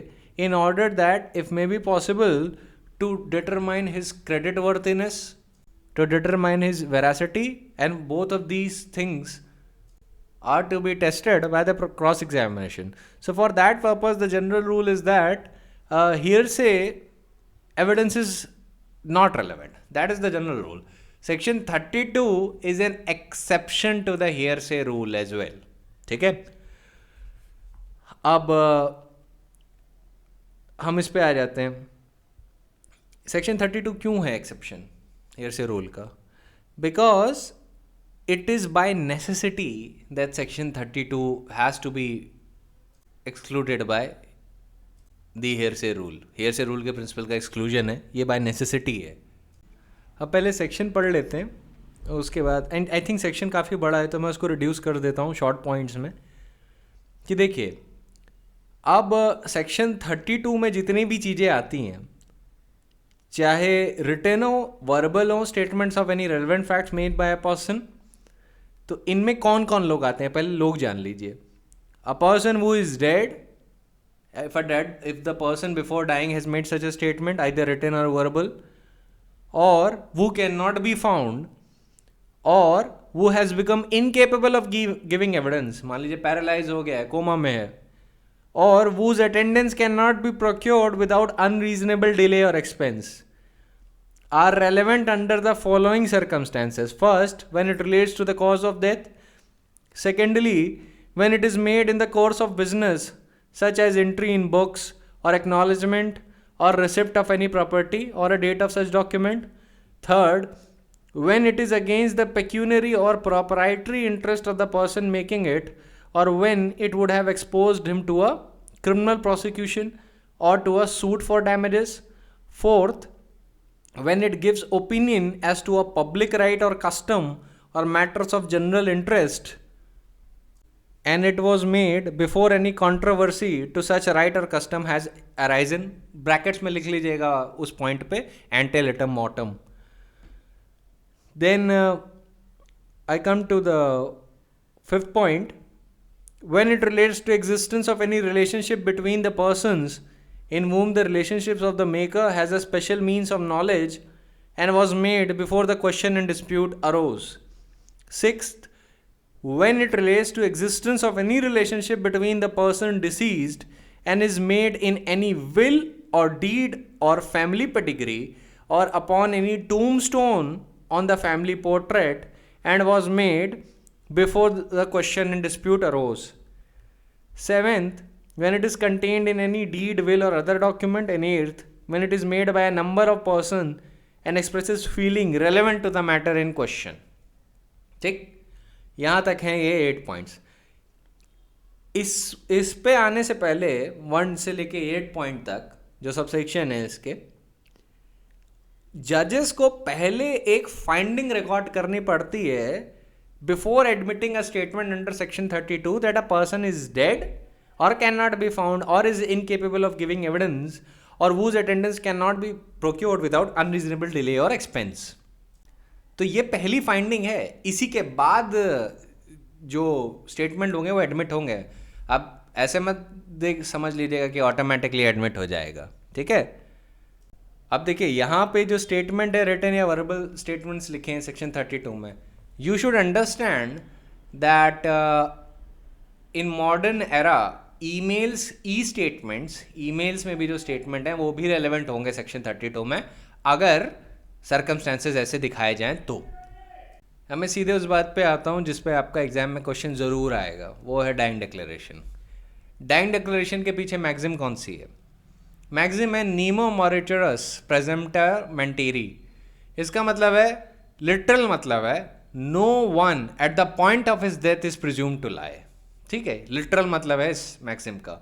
S1: in order that, if may be possible, to determine his creditworthiness, to determine his veracity, and both of these things are to be tested by the cross-examination. So for that purpose, the general rule is that hearsay evidence is not relevant. That is the general rule. Section 32 is an exception to the hearsay rule as well. ठीक है, अब हम इस पे आ जाते हैं. Section 32 क्यों है एक्सेप्शन hearsay rule का? Because it is by necessity that section 32 has to be excluded by the hearsay rule. hearsay rule के प्रिंसिपल का एक्सक्लूजन है, ये by necessity है. अब पहले सेक्शन पढ़ लेते हैं, उसके बाद, एंड आई थिंक सेक्शन काफ़ी बड़ा है तो मैं उसको रिड्यूस कर देता हूँ शॉर्ट पॉइंट्स में. कि देखिए, अब सेक्शन 32 में जितनी भी चीज़ें आती हैं, चाहे रिटन हो, वर्बल हो, statements of any relevant facts made by a person, तो इनमें कौन कौन लोग आते हैं पहले लोग जान लीजिए. A person who is dead, if the person before dying has made such a statement, either written or verbal, or who cannot be found, or who has become incapable of giving evidence, मान लीजिए paralyse हो गया है, coma में है, or whose attendance cannot be procured without unreasonable delay or expense, are relevant under the following circumstances. First, when it relates to the cause of death. Secondly, when it is made in the course of business, such as entry in books or acknowledgement or receipt of any property or a date of such document. Third, when it is against the pecuniary or proprietary interest of the person making it, or when it would have exposed him to a criminal prosecution or to a suit for damages. Fourth, when it gives opinion as to a public right or custom or matters of general interest, and it was made before any controversy to such right or custom has arisen. Brackets में लिख लीजिएगा उस point पे, ante litem mortem. Then I come to the fifth point. When it relates to existence of any relationship between the persons in whom the relationships of the maker has a special means of knowledge and was made before the question and dispute arose. Sixth, when it relates to existence of any relationship between the person deceased and is made in any will or deed or family pedigree or upon any tombstone on the family portrait and was made before the question and dispute arose. Seventh, when it is contained in any deed, will or other document. And eighth, when it is made by a number of persons and expresses feeling relevant to the matter in question. ठीक, यहाँ तक हैं ये 8 points. इस पे आने से पहले 1 से लेके 8 पॉइंट तक जो सबसेक्शन है इसके, जजेस को पहले एक फाइंडिंग रिकॉर्ड करनी पड़ती है before admitting a statement under section 32 that a person is dead और कैन नॉट बी फाउंड और is incapable of giving evidence और whose attendance cannot be procured without unreasonable delay or expense. तो ये पहली finding है. इसी के बाद जो स्टेटमेंट होंगे वो एडमिट होंगे. अब ऐसे मत समझ लीजिएगा कि ऑटोमेटिकली एडमिट हो जाएगा. ठीक है, अब देखिए यहाँ पे जो स्टेटमेंट है, रिटन या वर्बल स्टेटमेंट्स लिखे हैं सेक्शन 32 में, you should understand that in modern era emails, E statements, emails में भी जो स्टेटमेंट है वो भी रेलेवेंट होंगे सेक्शन 32 में, अगर सर्कमस्टेंसेस ऐसे दिखाए जाएं तो। अब मैं सीधे उस बात पे आता हूँ जिस पे आपका एग्जाम में क्वेश्चन ज़रूर आएगा, वो है डाइंग डिक्लेरेशन। डाइंग डिक्लेरेशन के पीछे मैक्सिम कौन सी है? मैक्सिम है नीमो मॉरिटरस प्रेजेम्प्टर मेंटेरी। इसका मतलब है, लिटरल मतलब है, no one at the point of his death is presume to lie. ठीक है, लिटरल मतलब है इस मैक्सिम का।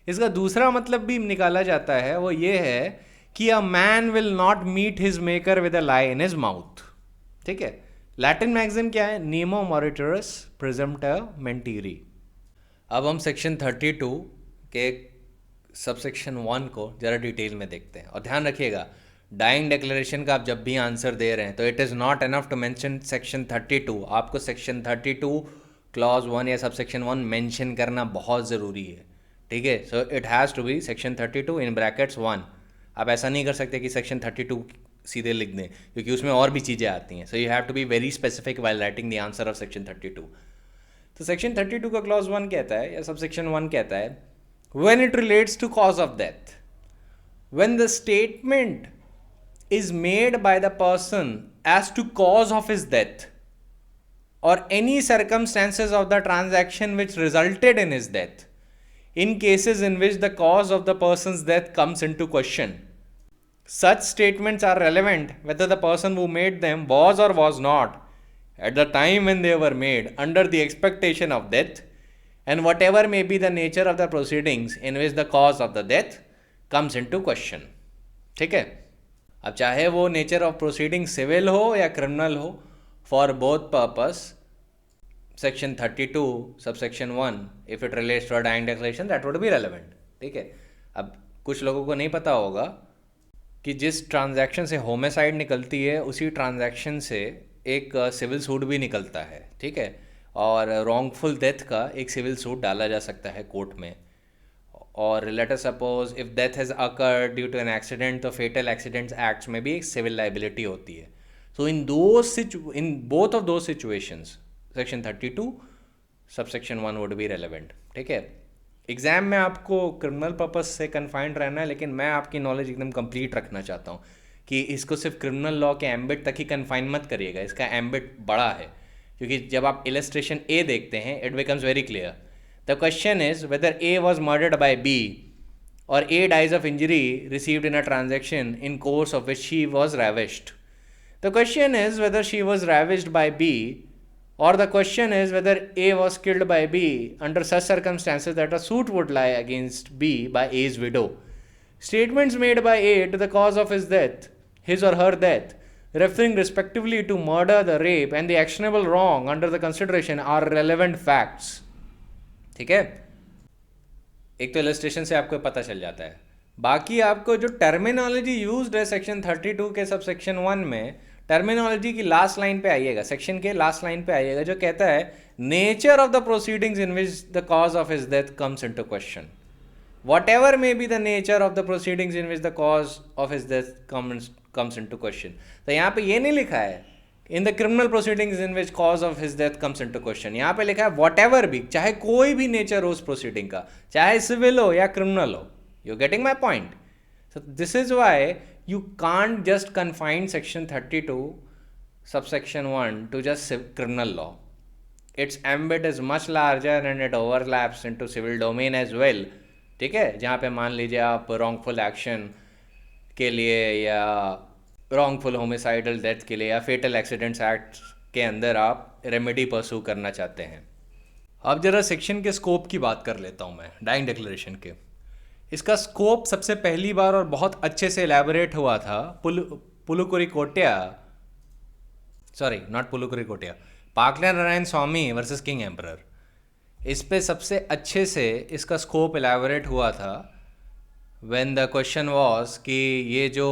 S1: इसका दूसरा मतलब भी निकाला जाता है, वो ये है कि a man will not meet his maker with a lie in his mouth. ठीक है, लैटिन मैक्सिम क्या है? नीमो मॉरिटरस प्रेजेम्प्टर मेंटेरी। अब हम सेक्शन 32 के सबसेक्शन 1 को ज़रा डिटेल में देखते हैं। और ध्यान रखिएगा, डाइंग डिक्लेरेशन का आप जब भी आंसर दे रहे हैं तो it is not enough to mention section 32। आपको सेक्शन 32 क्लॉज 1 या सबसेक्शन 1 मेंशन करना बहुत ज़रूरी है। ठीक है, so it has to be section 32 in brackets 1। आप ऐसा नहीं कर सकते कि सेक्शन 32 सीधे लिख दें, क्योंकि उसमें और भी चीज़ें आती हैं। So you have to be very specific while writing the answer of section 32। तो सेक्शन 32 का क्लॉज 1 कहता है, या सबसेक्शन 1 कहता है, when it relates to cause of death, when the statement is made by the person as to cause of his death or any circumstances of the transaction which resulted in his death, in cases in which the cause of the person's death comes into question, such statements are relevant whether the person who made them was or was not at the time when they were made under the expectation of death, and whatever may be the nature of the proceedings in which the cause of the death comes into question। ठीक है, अब चाहे वो nature of proceeding civil हो या criminal हो, for both purpose section 32 subsection 1 if it relates to a dying declaration that would be relevant. ठीक है, अब कुछ लोगों को नहीं पता होगा कि जिस ट्रांजैक्शन से होमिसाइड निकलती है उसी ट्रांजैक्शन से एक सिविल सूट भी निकलता है। ठीक है, और रॉन्गफुल डेथ का एक सिविल सूट डाला जा सकता है कोर्ट में। और let us suppose if death has occurred due to an accident, तो फेटल एक्सीडेंट्स एक्ट्स में भी एक सिविल लाइबिलिटी होती है। सो इन बोथ ऑफ दो situations section 32 subsection 1 would be relevant. ठीक है, एग्जाम में आपको क्रिमिनल पर्पस से कन्फाइंड रहना है, लेकिन मैं आपकी नॉलेज एकदम कंप्लीट रखना चाहता हूँ कि इसको सिर्फ क्रिमिनल लॉ के एम्बिट तक ही कन्फाइन मत करिएगा, इसका एम्बिट बड़ा है। क्योंकि जब आप इलस्ट्रेशन ए देखते हैं it becomes very clear. The question is whether A was murdered by B or A dies of injury received in a transaction in course of which she was ravished। The question is whether she was ravished by B, or the question is whether A was killed by B under such circumstances that a suit would lie against B by A's widow. Statements made by A to the cause of his death, his or her death, referring respectively to murder, the rape and the actionable wrong under the consideration are relevant facts। ठीक है, एक तो illustration से आपको पता चल जाता है। बाकी आपको जो टर्मिनोलॉजी यूज्ड है सेक्शन 32 के सबसेक्शन 1 में, टर्मिनोलॉजी की लास्ट लाइन पे आइएगा, सेक्शन के लास्ट लाइन पे आइएगा, जो कहता है nature of the proceedings in which the cause of his death comes into question. whatever may be the nature of the proceedings in which the cause of his death comes into question। तो यहाँ पे ये नहीं लिखा है in the criminal proceedings in which cause of his death comes into question, यहाँ पे लिखा है whatever भी, चाहे कोई भी नेचर हो उस प्रोसीडिंग का, चाहे सिविल हो या क्रिमिनल हो। You getting my point? So this is why you can't just confine section 32 subsection 1 to just criminal law. Its ambit is much larger and it overlaps into civil domain as well। ठीक है, जहाँ पे मान लीजिए आप wrongful action के लिए या wrongful homicidal death के लिए या fatal accidents act के अंदर आप रेमेडी परस्यू करना चाहते हैं। अब जरा सेक्शन के स्कोप की बात कर लेता हूँ मैं डाइंग डिक्लेरेशन के। इसका स्कोप सबसे पहली बार और बहुत अच्छे से एलैबोरेट हुआ था पाकला Narayan Swami versus king emperor. इस पे सबसे अच्छे से इसका स्कोप एलैबोरेट हुआ था व्हेन द क्वेश्चन वाज कि ये जो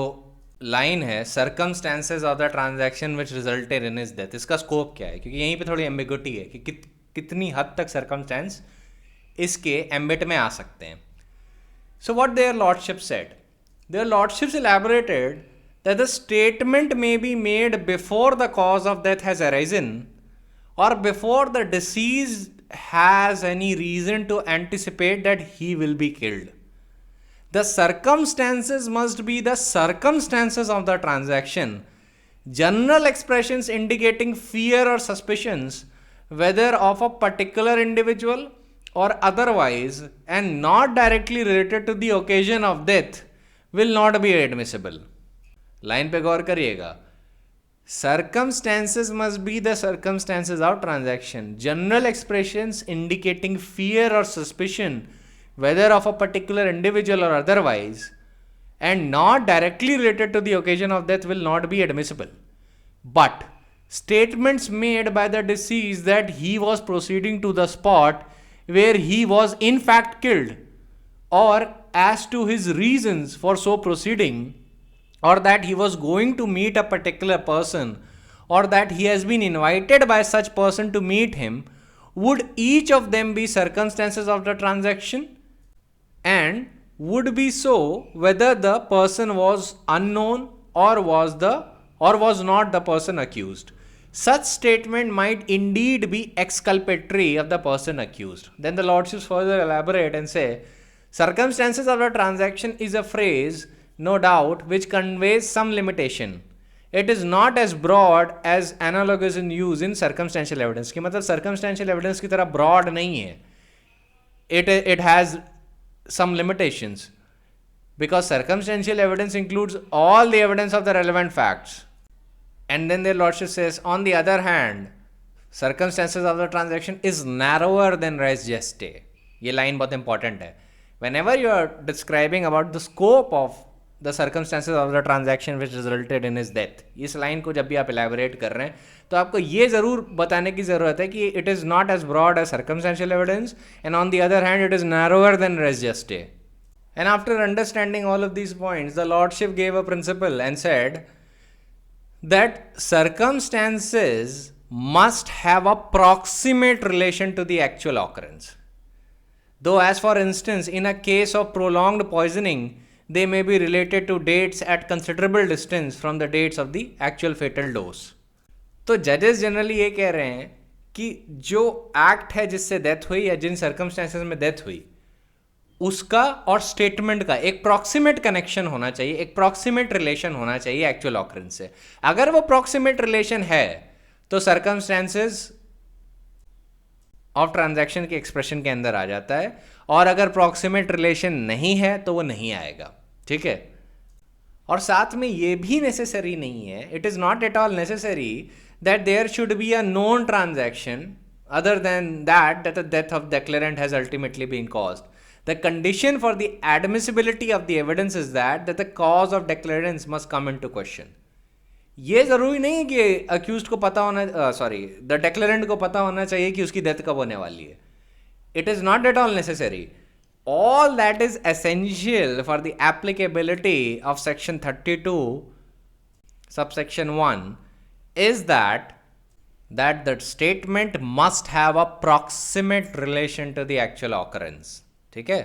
S1: लाइन है circumstances of the transaction which resulted in his death, इसका स्कोप क्या है? क्योंकि यहीं पे थोड़ी एम्बिग्युइटी है कि कितनी हद तक सर्कमस्टेंस इसके एम्बिट में आ सकते हैं। So what their lordship said? Their lordships elaborated that the statement may be made before the cause of death has arisen or before the deceased has any reason to anticipate that he will be killed. The circumstances must be the circumstances of the transaction. General expressions indicating fear or suspicions, whether of a particular individual or otherwise, and not directly related to the occasion of death, will not be admissible. Line पे गौर करिएगा. Circumstances must be the circumstances of transaction. General expressions indicating fear or suspicion, whether of a particular individual or otherwise, and not directly related to the occasion of death will not be admissible. But statements made by the deceased that he was proceeding to the spot where he was in fact killed, or as to his reasons for so proceeding, or that he was going to meet a particular person, or that he has been invited by such person to meet him, would each of them be circumstances of the transaction? And would be so whether the person was unknown or was not the person accused. Such statement might indeed be exculpatory of the person accused. Then the lordships further elaborate and say, circumstances of the transaction is a phrase, no doubt, which conveys some limitation. It is not as broad as analogous in use in circumstantial evidence. कि मतलब circumstantial evidence की तरह broad नहीं है. It has some limitations, because circumstantial evidence includes all the evidence of the relevant facts. And then their lordship says, on the other hand, circumstances of the transaction is narrower than res geste. ये line बहुत important है. Whenever you are describing about the scope of the circumstances of the transaction which resulted in his death, इस line को जब भी आप elaborate कर रहे हैं तो आपको ये ज़रूर बताने की ज़रूरत है कि it is not as broad as circumstantial evidence, and on the other hand it is narrower than res geste. And after understanding all of these points, the lordship gave a principle and said that circumstances must have a proximate relation to the actual occurrence. Though, as for instance, in a case of prolonged poisoning, they may be related to dates at considerable distance from the dates of the actual fatal dose. तो जजेस generally ये कह रहे हैं कि जो act है जिससे डेथ हुई या जिन सर्कमस्टेंसेस में डेथ हुई उसका और स्टेटमेंट का एक प्रॉक्सिमेट कनेक्शन होना चाहिए, एक प्रॉक्सिमेट रिलेशन होना चाहिए एक्चुअल ऑकरेंस से. अगर वो प्रॉक्सिमेट रिलेशन है तो सर्कमस्टेंसेस ऑफ ट्रांजैक्शन के एक्सप्रेशन के अंदर आ जाता है, और अगर प्रॉक्सिमेट रिलेशन नहीं है तो वो नहीं आएगा. ठीक है. और साथ में ये भी नेसेसरी नहीं है, it is not at all necessary that there should be a known transaction other than that the death of declarant has ultimately been caused. The condition for the admissibility of the evidence is that the cause of declarance must come into question. ये ज़रूरी नहीं है कि accused को पता होना the डेक्लेरेंट को पता होना चाहिए कि उसकी डेथ कब होने वाली है. It is not at all necessary. All that is essential for the applicability of section 32 subsection 1 is that the statement must have a proximate relation to the actual occurrence. ठीक है.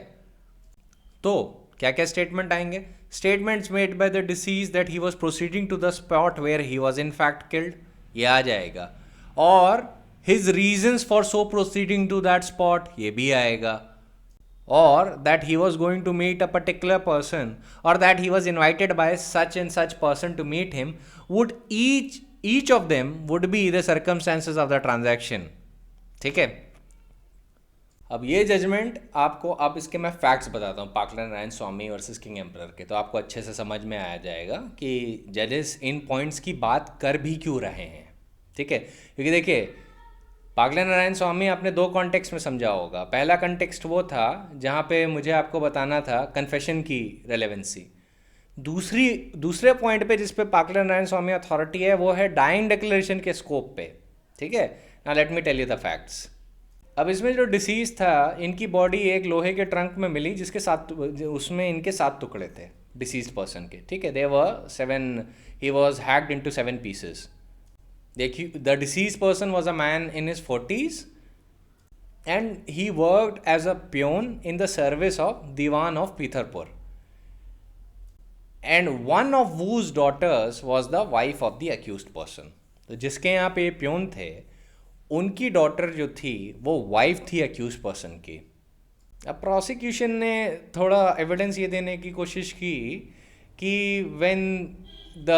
S1: तो क्या क्या स्टेटमेंट आएंगे? Statements made by the deceased that he was proceeding to the spot where he was in fact killed, ये आ जाएगा. और his reasons for so proceeding to that spot, ये भी आएगा. और that he was going to meet a particular person, और that he was invited by such and such person to meet him, would each of them would be the circumstances of the transaction. ठीक है. अब ये judgement आपको, अब इसके मैं facts बताता हूँ पाकला Narayan Swami versus king emperor के, तो आपको अच्छे से समझ में आ जाएगा कि जजेस इन पॉइंट्स की बात कर भी क्यों रहे हैं. ठीक है. क्योंकि देखिए, पाकला नारायण स्वामी आपने दो कॉन्टेक्स्ट में समझा होगा. पहला कॉन्टेक्स्ट वो था जहाँ पे मुझे आपको बताना था कन्फेशन की रेलेवेंसी. दूसरे पॉइंट पे जिस पे पाकला नारायण स्वामी अथॉरिटी है वो है डाइंग डिक्लेरेशन के स्कोप पे. ठीक है. Now let me tell you the facts. अब इसमें जो डिसीज था, इनकी बॉडी एक लोहे के ट्रंक में मिली जिसके साथ, उसमें इनके 7 टुकड़े थे डिसीज पर्सन के. ठीक है. They were 7, he was hacked into 7 pieces. देखिए, the deceased person was a man in his 40s and he worked as a peon in the service of Diwan of Pitharpur, and one of whose daughters was the wife of the accused person. तो जिसके यहाँ पे peon थे, उनकी daughter जो थी वो wife थी अक्यूज पर्सन की. अब प्रोसिक्यूशन ने थोड़ा एविडेंस ये देने की कोशिश की कि when the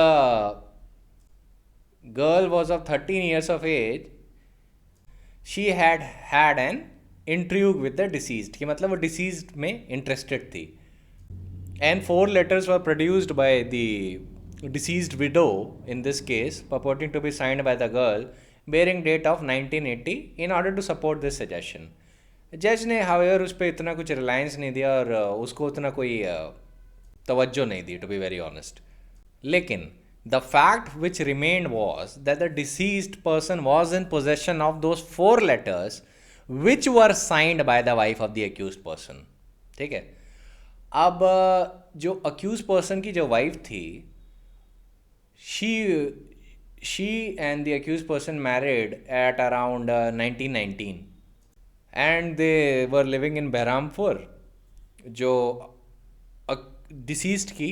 S1: girl was of 13 years of age, she had had an intrigue with the deceased, कि मतलब वो डिसीज्ड में इंटरेस्टेड थी. And 4 letters were produced by the deceased widow in this case, purporting to be signed by the girl, bearing date of 1980 in order to support this suggestion. जज ने however उस पर इतना कुछ रिलायंस नहीं दिया और उसको उतना कोई तवज्जो नहीं दी, टू बी वेरी ऑनेस्ट. लेकिन the fact which remained was that the deceased person was in possession of those 4 letters which were signed by the wife of the accused person. ठीक है. अब जो अक्यूज पर्सन की जो wife थी, she and the accused person married at around 1919 and they were living in Berhampur. जो deceased की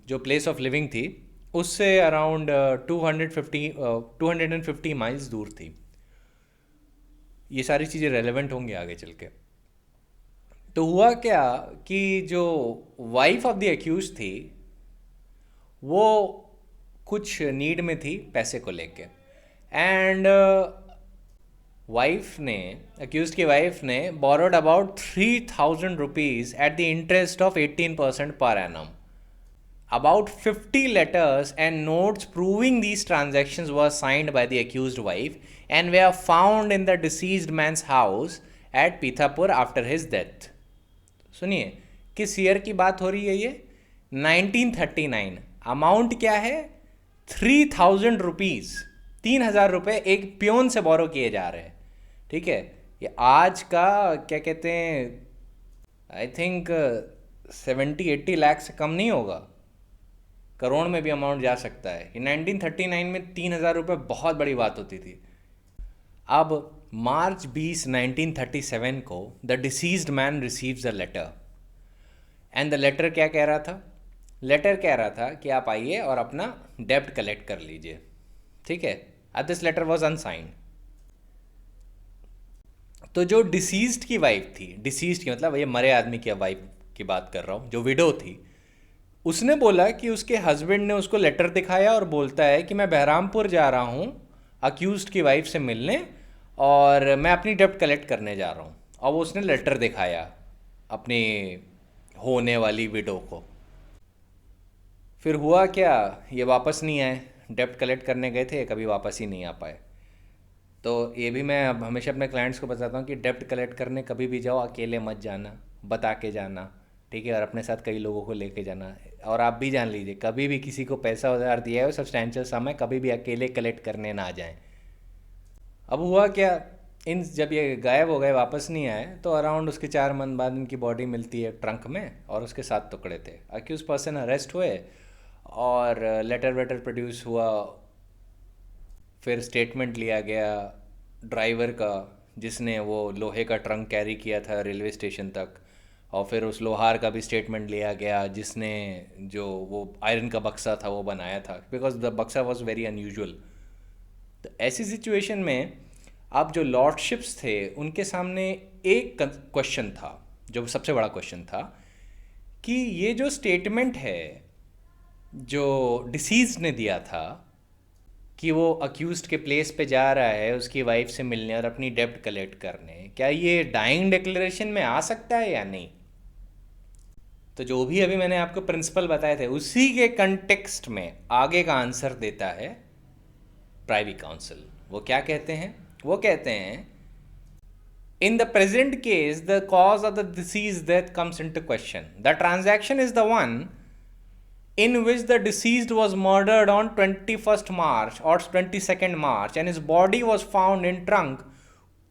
S1: जो प्लेस ऑफ लिविंग थी उससे अराउंड 250 माइल्स दूर थी. ये सारी चीज़ें रेलेवेंट होंगी आगे चल के. तो हुआ क्या कि जो वाइफ ऑफ द अक्यूज थी वो कुछ नीड में थी पैसे को लेके, एंड वाइफ ने, अक्यूज की वाइफ ने borrowed about 3,000 rupees at the interest of 18% per annum. About 50 letters and notes proving these transactions were signed by the accused wife and were found in the deceased man's house at Pithapur after his death. सुनिए, किस year की बात हो रही है ये? 1939. Amount क्या है? 3,000 रुपीज़. 3,000 रुपये एक प्योन से बोरो किए जा रहे हैं. ठीक है. ये आज का क्या कहते हैं, आई थिंक 70-80 लाख से कम नहीं होगा, करोड़ में भी अमाउंट जा सकता है. 1939 में 3,000 रुपये बहुत बड़ी बात होती थी. अब मार्च 20, 1937 को the deceased man receives a letter, and the letter क्या कह रहा था? लेटर कह रहा था कि आप आइए और अपना डेब्ट कलेक्ट कर लीजिए. ठीक है. अब दिस लेटर वॉज अनसाइंड. तो जो डिसीज्ड की वाइफ थी, डिसीज्ड की मतलब ये मरे आदमी की वाइफ की बात कर रहा हूँ, जो विडो थी, उसने बोला कि उसके हस्बैंड ने उसको लेटर दिखाया और बोलता है कि मैं बहरामपुर जा रहा हूँ अक्यूज्ड की वाइफ से मिलने और मैं अपनी डेब्ट कलेक्ट करने जा रहा हूँ. और वो उसने लेटर दिखाया अपनी होने वाली विडो को. फिर हुआ क्या, ये वापस नहीं आए. डेब्ट कलेक्ट करने गए थे, कभी वापस ही नहीं आ पाए. तो ये भी मैं हमेशा अपने क्लाइंट्स को बताता हूँ कि डेब्ट कलेक्ट करने कभी भी जाओ अकेले मत जाना, बता के जाना. ठीक है. और अपने साथ कई लोगों को लेके जाना. और आप भी जान लीजिए, कभी भी किसी को पैसा उधार दिया है सब्सटैंशियल सम है, कभी भी अकेले कलेक्ट करने ना जाएं. अब हुआ क्या, जब ये गायब हो गए, वापस नहीं आए, तो अराउंड उसके 4 मंथ बाद इनकी बॉडी मिलती है ट्रंक में और उसके 7 टुकड़े थे. अक्यूज पर्सन अरेस्ट हुए और लेटर वेटर प्रोड्यूस हुआ. फिर स्टेटमेंट लिया गया ड्राइवर का जिसने वो लोहे का ट्रंक कैरी किया था रेलवे स्टेशन तक, और फिर उस लोहार का भी स्टेटमेंट लिया गया जिसने जो वो आयरन का बक्सा था वो बनाया था, बिकॉज द बक्सा वॉज वेरी अनयूजुअल. तो ऐसी सिचुएशन में अब जो लॉर्डशिप्स थे उनके सामने एक क्वेश्चन था, जो सबसे बड़ा क्वेश्चन था, कि ये जो स्टेटमेंट है जो डिसीज ने दिया था कि वो अक्यूज्ड के प्लेस पे जा रहा है उसकी वाइफ से मिलने और अपनी डेब्ट कलेक्ट करने, क्या ये डाइंग डिक्लेरेशन में आ सकता है या नहीं? तो जो भी अभी मैंने आपको प्रिंसिपल बताए थे उसी के कंटेक्स्ट में आगे का आंसर देता है प्राइवी काउंसिल. वो क्या कहते हैं? वो कहते हैं, in the present case the cause of the disease death comes into question. The transaction is the one in which the deceased was murdered on 21st March or 22nd March and his body was found in trunk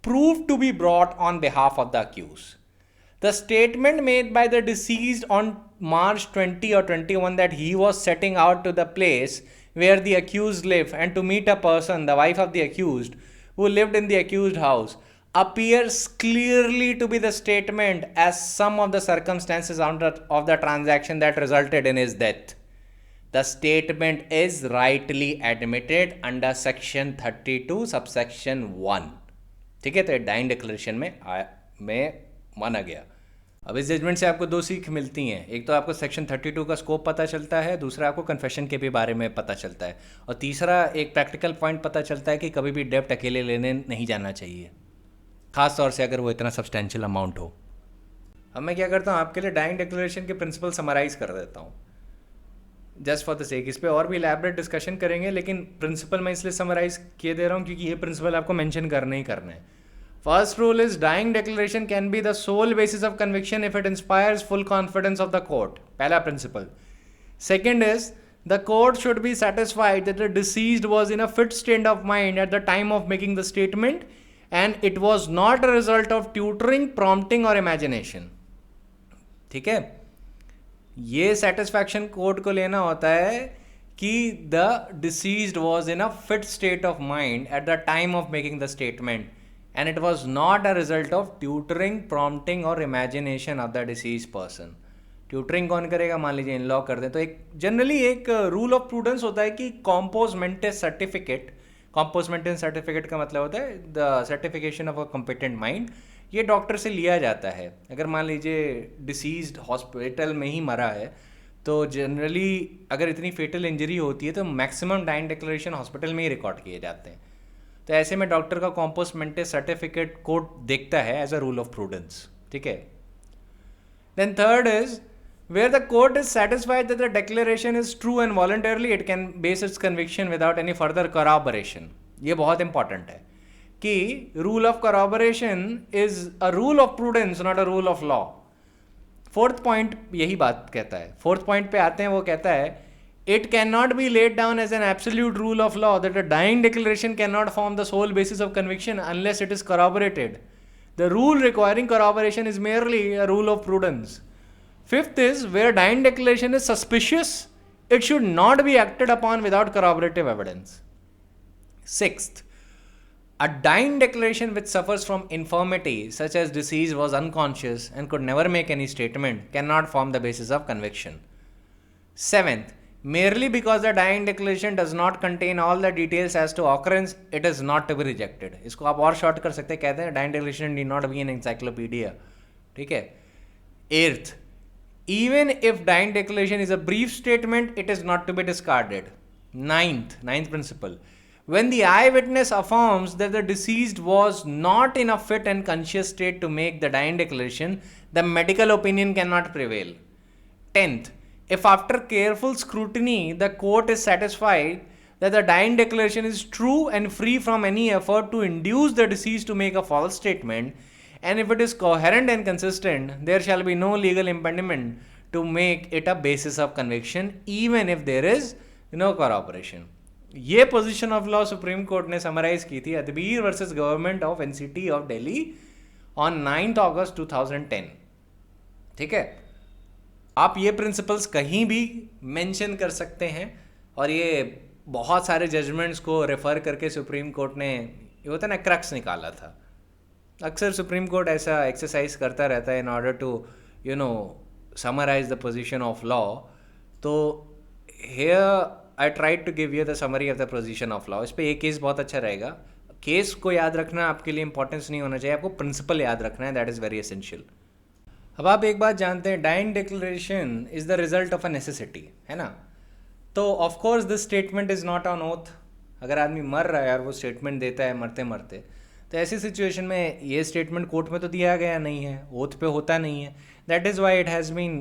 S1: proved to be brought on behalf of the accused. The statement made by the deceased on March 20 or 21 that he was setting out to the place where the accused lived and to meet a person, the wife of the accused, who lived in the accused house, appears clearly to be the statement as some of the circumstances of the transaction that resulted in his death. The statement is rightly admitted under section 32 subsection 1. ठीक है. तो dying declaration में में माना गया। अब इस judgement से आपको दो सीख मिलती हैं, एक तो आपको सेक्शन 32 का स्कोप पता चलता है, दूसरा आपको कन्फेशन के भी बारे में पता चलता है, और तीसरा एक प्रैक्टिकल पॉइंट पता चलता है कि कभी भी डेप्ट अकेले लेने नहीं जाना चाहिए, ख़ास तौर से अगर वो इतना सब्सटेंशियल अमाउंट हो। अब मैं क्या करता हूँ, आपके लिए डाइंग डिक्लेरेशन के प्रिंसिपल समराइज कर देता हूँ जस्ट फॉर द सेक। इस पर और भी इलैबोरेट डिस्कशन करेंगे, लेकिन प्रिंसिपल मैं इसलिए समराइज किए दे रहा हूँ क्योंकि ये प्रिंसिपल आपको मेंशन करने ही करना है। First rule is dying declaration can be the sole basis of conviction if it inspires full confidence of the court, पहला principle. Second is the court should be satisfied that the deceased was in a fit state of mind at the time of making the statement and it was not a result of tutoring, prompting or imagination. ठीक है, ये satisfaction court को लेना होता है कि the deceased was in a fit state of mind at the time of making the statement and it was not a result of tutoring, prompting or imagination of the deceased person. Tutoring कौन करेगा, मान लीजिए in law कर दें तो एक generally एक rule of prudence होता है कि कॉम्पोज मेंटेस सर्टिफिकेट, कॉम्पोज मेंटेस सर्टिफिकेट का मतलब होता है the certification of a competent mind, ये डॉक्टर से लिया जाता है। अगर मान लीजिए डिसीज्ड हॉस्पिटल में ही मरा है तो जनरली अगर इतनी फेटल इंजरी होती है तो मैक्सिमम डाइंग डिक्लेरेशन हॉस्पिटल में ही रिकॉर्ड किए जाते हैं। तो ऐसे में डॉक्टर का कॉम्पोस्ट मेंटेस सर्टिफिकेट कोर्ट देखता है as a rule of prudence. ठीक है, then third is where the court is satisfied that the declaration is true and voluntarily it can base its conviction without any further corroboration। ये बहुत important है कि rule of corroboration is a rule of prudence not a rule of law. Fourth point यही बात कहता है, fourth point पे आते हैं, वो कहता है it can not be laid down as an absolute rule of law that a dying declaration can not form the sole basis of conviction unless it is corroborated। The rule requiring corroboration is merely a rule of prudence. Fifth is where dying declaration is suspicious, it should not be acted upon without corroborative evidence. Sixth, a dying declaration which suffers from infirmity such as disease, was unconscious and could never make any statement cannot form the basis of conviction. Seventh, merely because the dying declaration does not contain all the details as to occurrence, it is not to be rejected. इसको आप और short कर सकते हैं, कहते हैं dying declaration need not be an encyclopedia. ठीक है। Eighth, even if dying declaration is a brief statement, it is not to be discarded. Ninth principle, when the eyewitness affirms that the deceased was not in a fit and conscious state to make the dying declaration, the medical opinion cannot prevail. 10th, if after careful scrutiny the court is satisfied that the dying declaration is true and free from any effort to induce the deceased to make a false statement, and if it is coherent and consistent, there shall be no legal impediment to make it a basis of conviction even if there is no corroboration. ये position of law supreme court ने summarise की थी Atbir versus government of NCT of Delhi on 9 August 2010। ठीक है, आप ये principles कहीं भी मेंशन कर सकते हैं और ये बहुत सारे जजमेंट्स को रेफर करके सुप्रीम कोर्ट ने ये होता है ना क्रक्स निकाला था। अक्सर सुप्रीम कोर्ट ऐसा एक्सरसाइज करता रहता है in order to summarize the position of law. तो here I tried to give you the summary of the position of law. इस पे एक केस बहुत अच्छा रहेगा। केस को याद रखना आपके लिए इंपॉर्टेंस नहीं होना चाहिए, आपको प्रिंसिपल याद रखना है, दैट इज़ वेरी एसेंशियल। अब आप एक बात जानते हैं, dying declaration is the result of a necessity, है ना। तो of course this statement is not on oath. अगर आदमी मर रहा है और वो स्टेटमेंट देता है मरते मरते, तो ऐसी सिचुएशन में ये स्टेटमेंट कोर्ट में तो दिया गया नहीं है, ओथ पे होता नहीं है, that is why it has been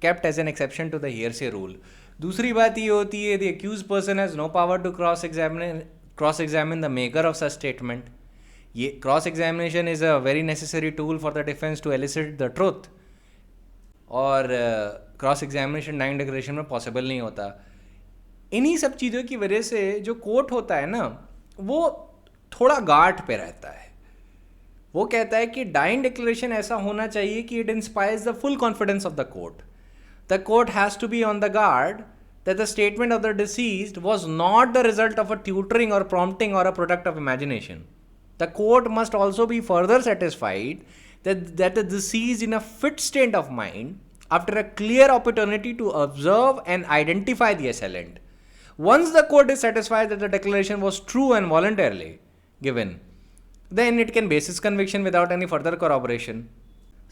S1: kept as an exception to the hearsay rule. दूसरी बात ये होती है, the accused person has no power to cross examine the maker of such statement. ये cross examination is a very necessary tool for the defence to elicit the truth, और cross examination dying declaration में possible नहीं होता। इन्हीं सब चीज़ों की वजह से जो कोर्ट होता है ना, वो थोड़ा गार्ड पे रहता है। वो कहता है कि डाइंग डिक्लेरेशन ऐसा होना चाहिए कि it inspires the full confidence of the court. The court has to be on the guard that the statement of the deceased was not the result of a tutoring or prompting or a product of imagination. The court must also be further satisfied that the deceased in a fit state of mind after a clear opportunity to observe and identify the assailant. Once the court is satisfied that the declaration was true and voluntarily given, then it can basis conviction without any further corroboration.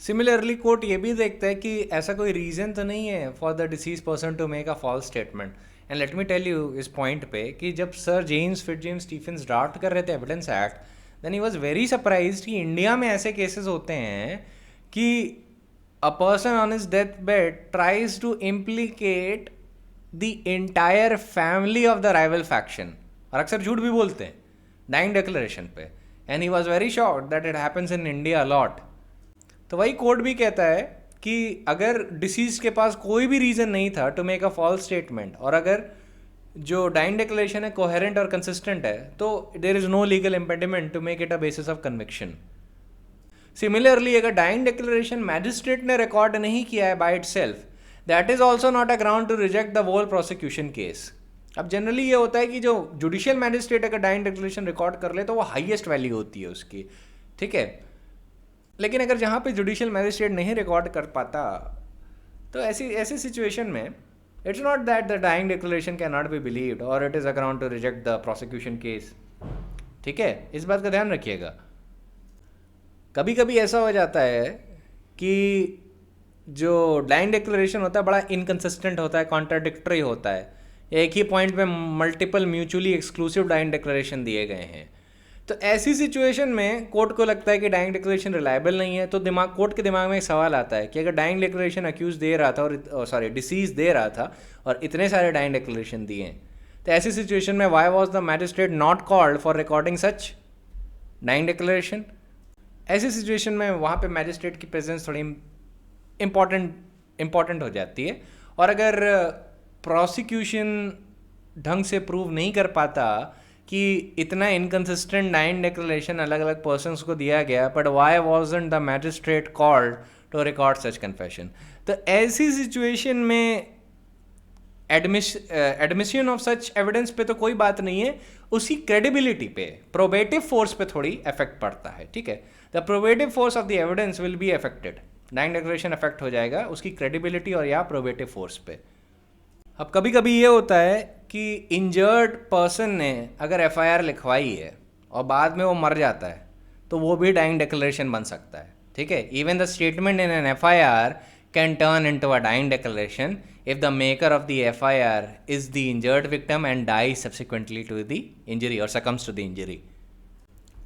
S1: Similarly court ये भी देखता है कि ऐसा कोई reason तो नहीं है for the deceased person to make a false statement. And let me tell you इस पॉइंट पे कि जब sir James Fitzjames Stephens draft कर रहे थे evidence act, then he was very surprise कि इंडिया में ऐसे केसेस होते हैं कि a person on his death bed tries to implicate the entire family of the rival faction, और अक्सर झूठ भी बोलते हैं डाइंग डिक्लेरेशन पे. And he was very sure that it happens in India a lot. तो वही कोर्ट भी कहता है कि अगर डिसीज के पास कोई भी रीज़न नहीं था to make a false statement, और अगर जो डाइंग डिक्लेरेशन है कोहेरेंट और कंसिस्टेंट है, तो there is no legal impediment to make it a basis of conviction. Similarly अगर डाइंग डिक्लेरेशन मैजिस्ट्रेट ने रिकॉर्ड नहीं किया है by itself, that is also not a ground to reject the whole prosecution case. अब generally ये होता है कि जो जुडिशियल मैजिस्ट्रेट अगर डाइंग डिक्लेरेशन रिकॉर्ड कर ले तो वो हाईएस्ट वैल्यू होती है उसकी, ठीक है. लेकिन अगर जहाँ पे जुडिशियल मैजिस्ट्रेट नहीं रिकॉर्ड कर पाता, तो ऐसी सिचुएशन में it's not that the dying declaration can not be believed or it is a ground to reject the prosecution case. ठीक है, इस बात का ध्यान रखिएगा. कभी कभी ऐसा हो जाता है कि जो डाइंग डिक्लेरेशन होता है बड़ा इनकन्सिस्टेंट होता है, कॉन्ट्राडिक्टरी होता है. एक ही पॉइंट पे multiple mutually exclusive dying declaration दिए गए हैं. तो ऐसी सिचुएशन में कोर्ट को लगता है कि डाइंग डिक्लेरेशन रिलायबल नहीं है, तो कोर्ट के दिमाग में एक सवाल आता है कि अगर डाइंग डिक्लेरेशन अक्यूज दे रहा था और डिसीज दे रहा था और इतने सारे डाइंग डिक्लेरेशन दिए हैं, तो ऐसी सिचुएशन में why was the magistrate not called for recording such dying declaration. ऐसी सिचुएशन में वहाँ पे मैजिस्ट्रेट की प्रेजेंस थोड़ी इम्पॉर्टेंट हो जाती है. और अगर प्रोसिक्यूशन ढंग से प्रूव नहीं कर पाता कि इतना इनकन्सिस्टेंट डाइंग डिक्लेरेशन अलग अलग पर्सन्स को दिया गया, but why wasn't the magistrate called to record such confession, तो ऐसी सिचुएशन में एडमिशन ऑफ सच एविडेंस पे तो कोई बात नहीं है, उसकी क्रेडिबिलिटी पे, प्रोबेटिव फोर्स पे थोड़ी इफेक्ट पड़ता है. ठीक है, the probative force of the evidence will be affected. Dying declaration affect हो जाएगा उसकी क्रेडिबिलिटी और या प्रोबेटिव फोर्स पे. अब कभी कभी ये होता है कि इंजर्ड पर्सन ने अगर एफआईआर लिखवाई है और बाद में वो मर जाता है, तो वो भी डाइंग डिक्लेरेशन बन सकता है. ठीक है, even the statement in an FIR can turn into a dying declaration if the maker of the FIR is the injured victim and dies subsequently to the injury or succumbs to the injury.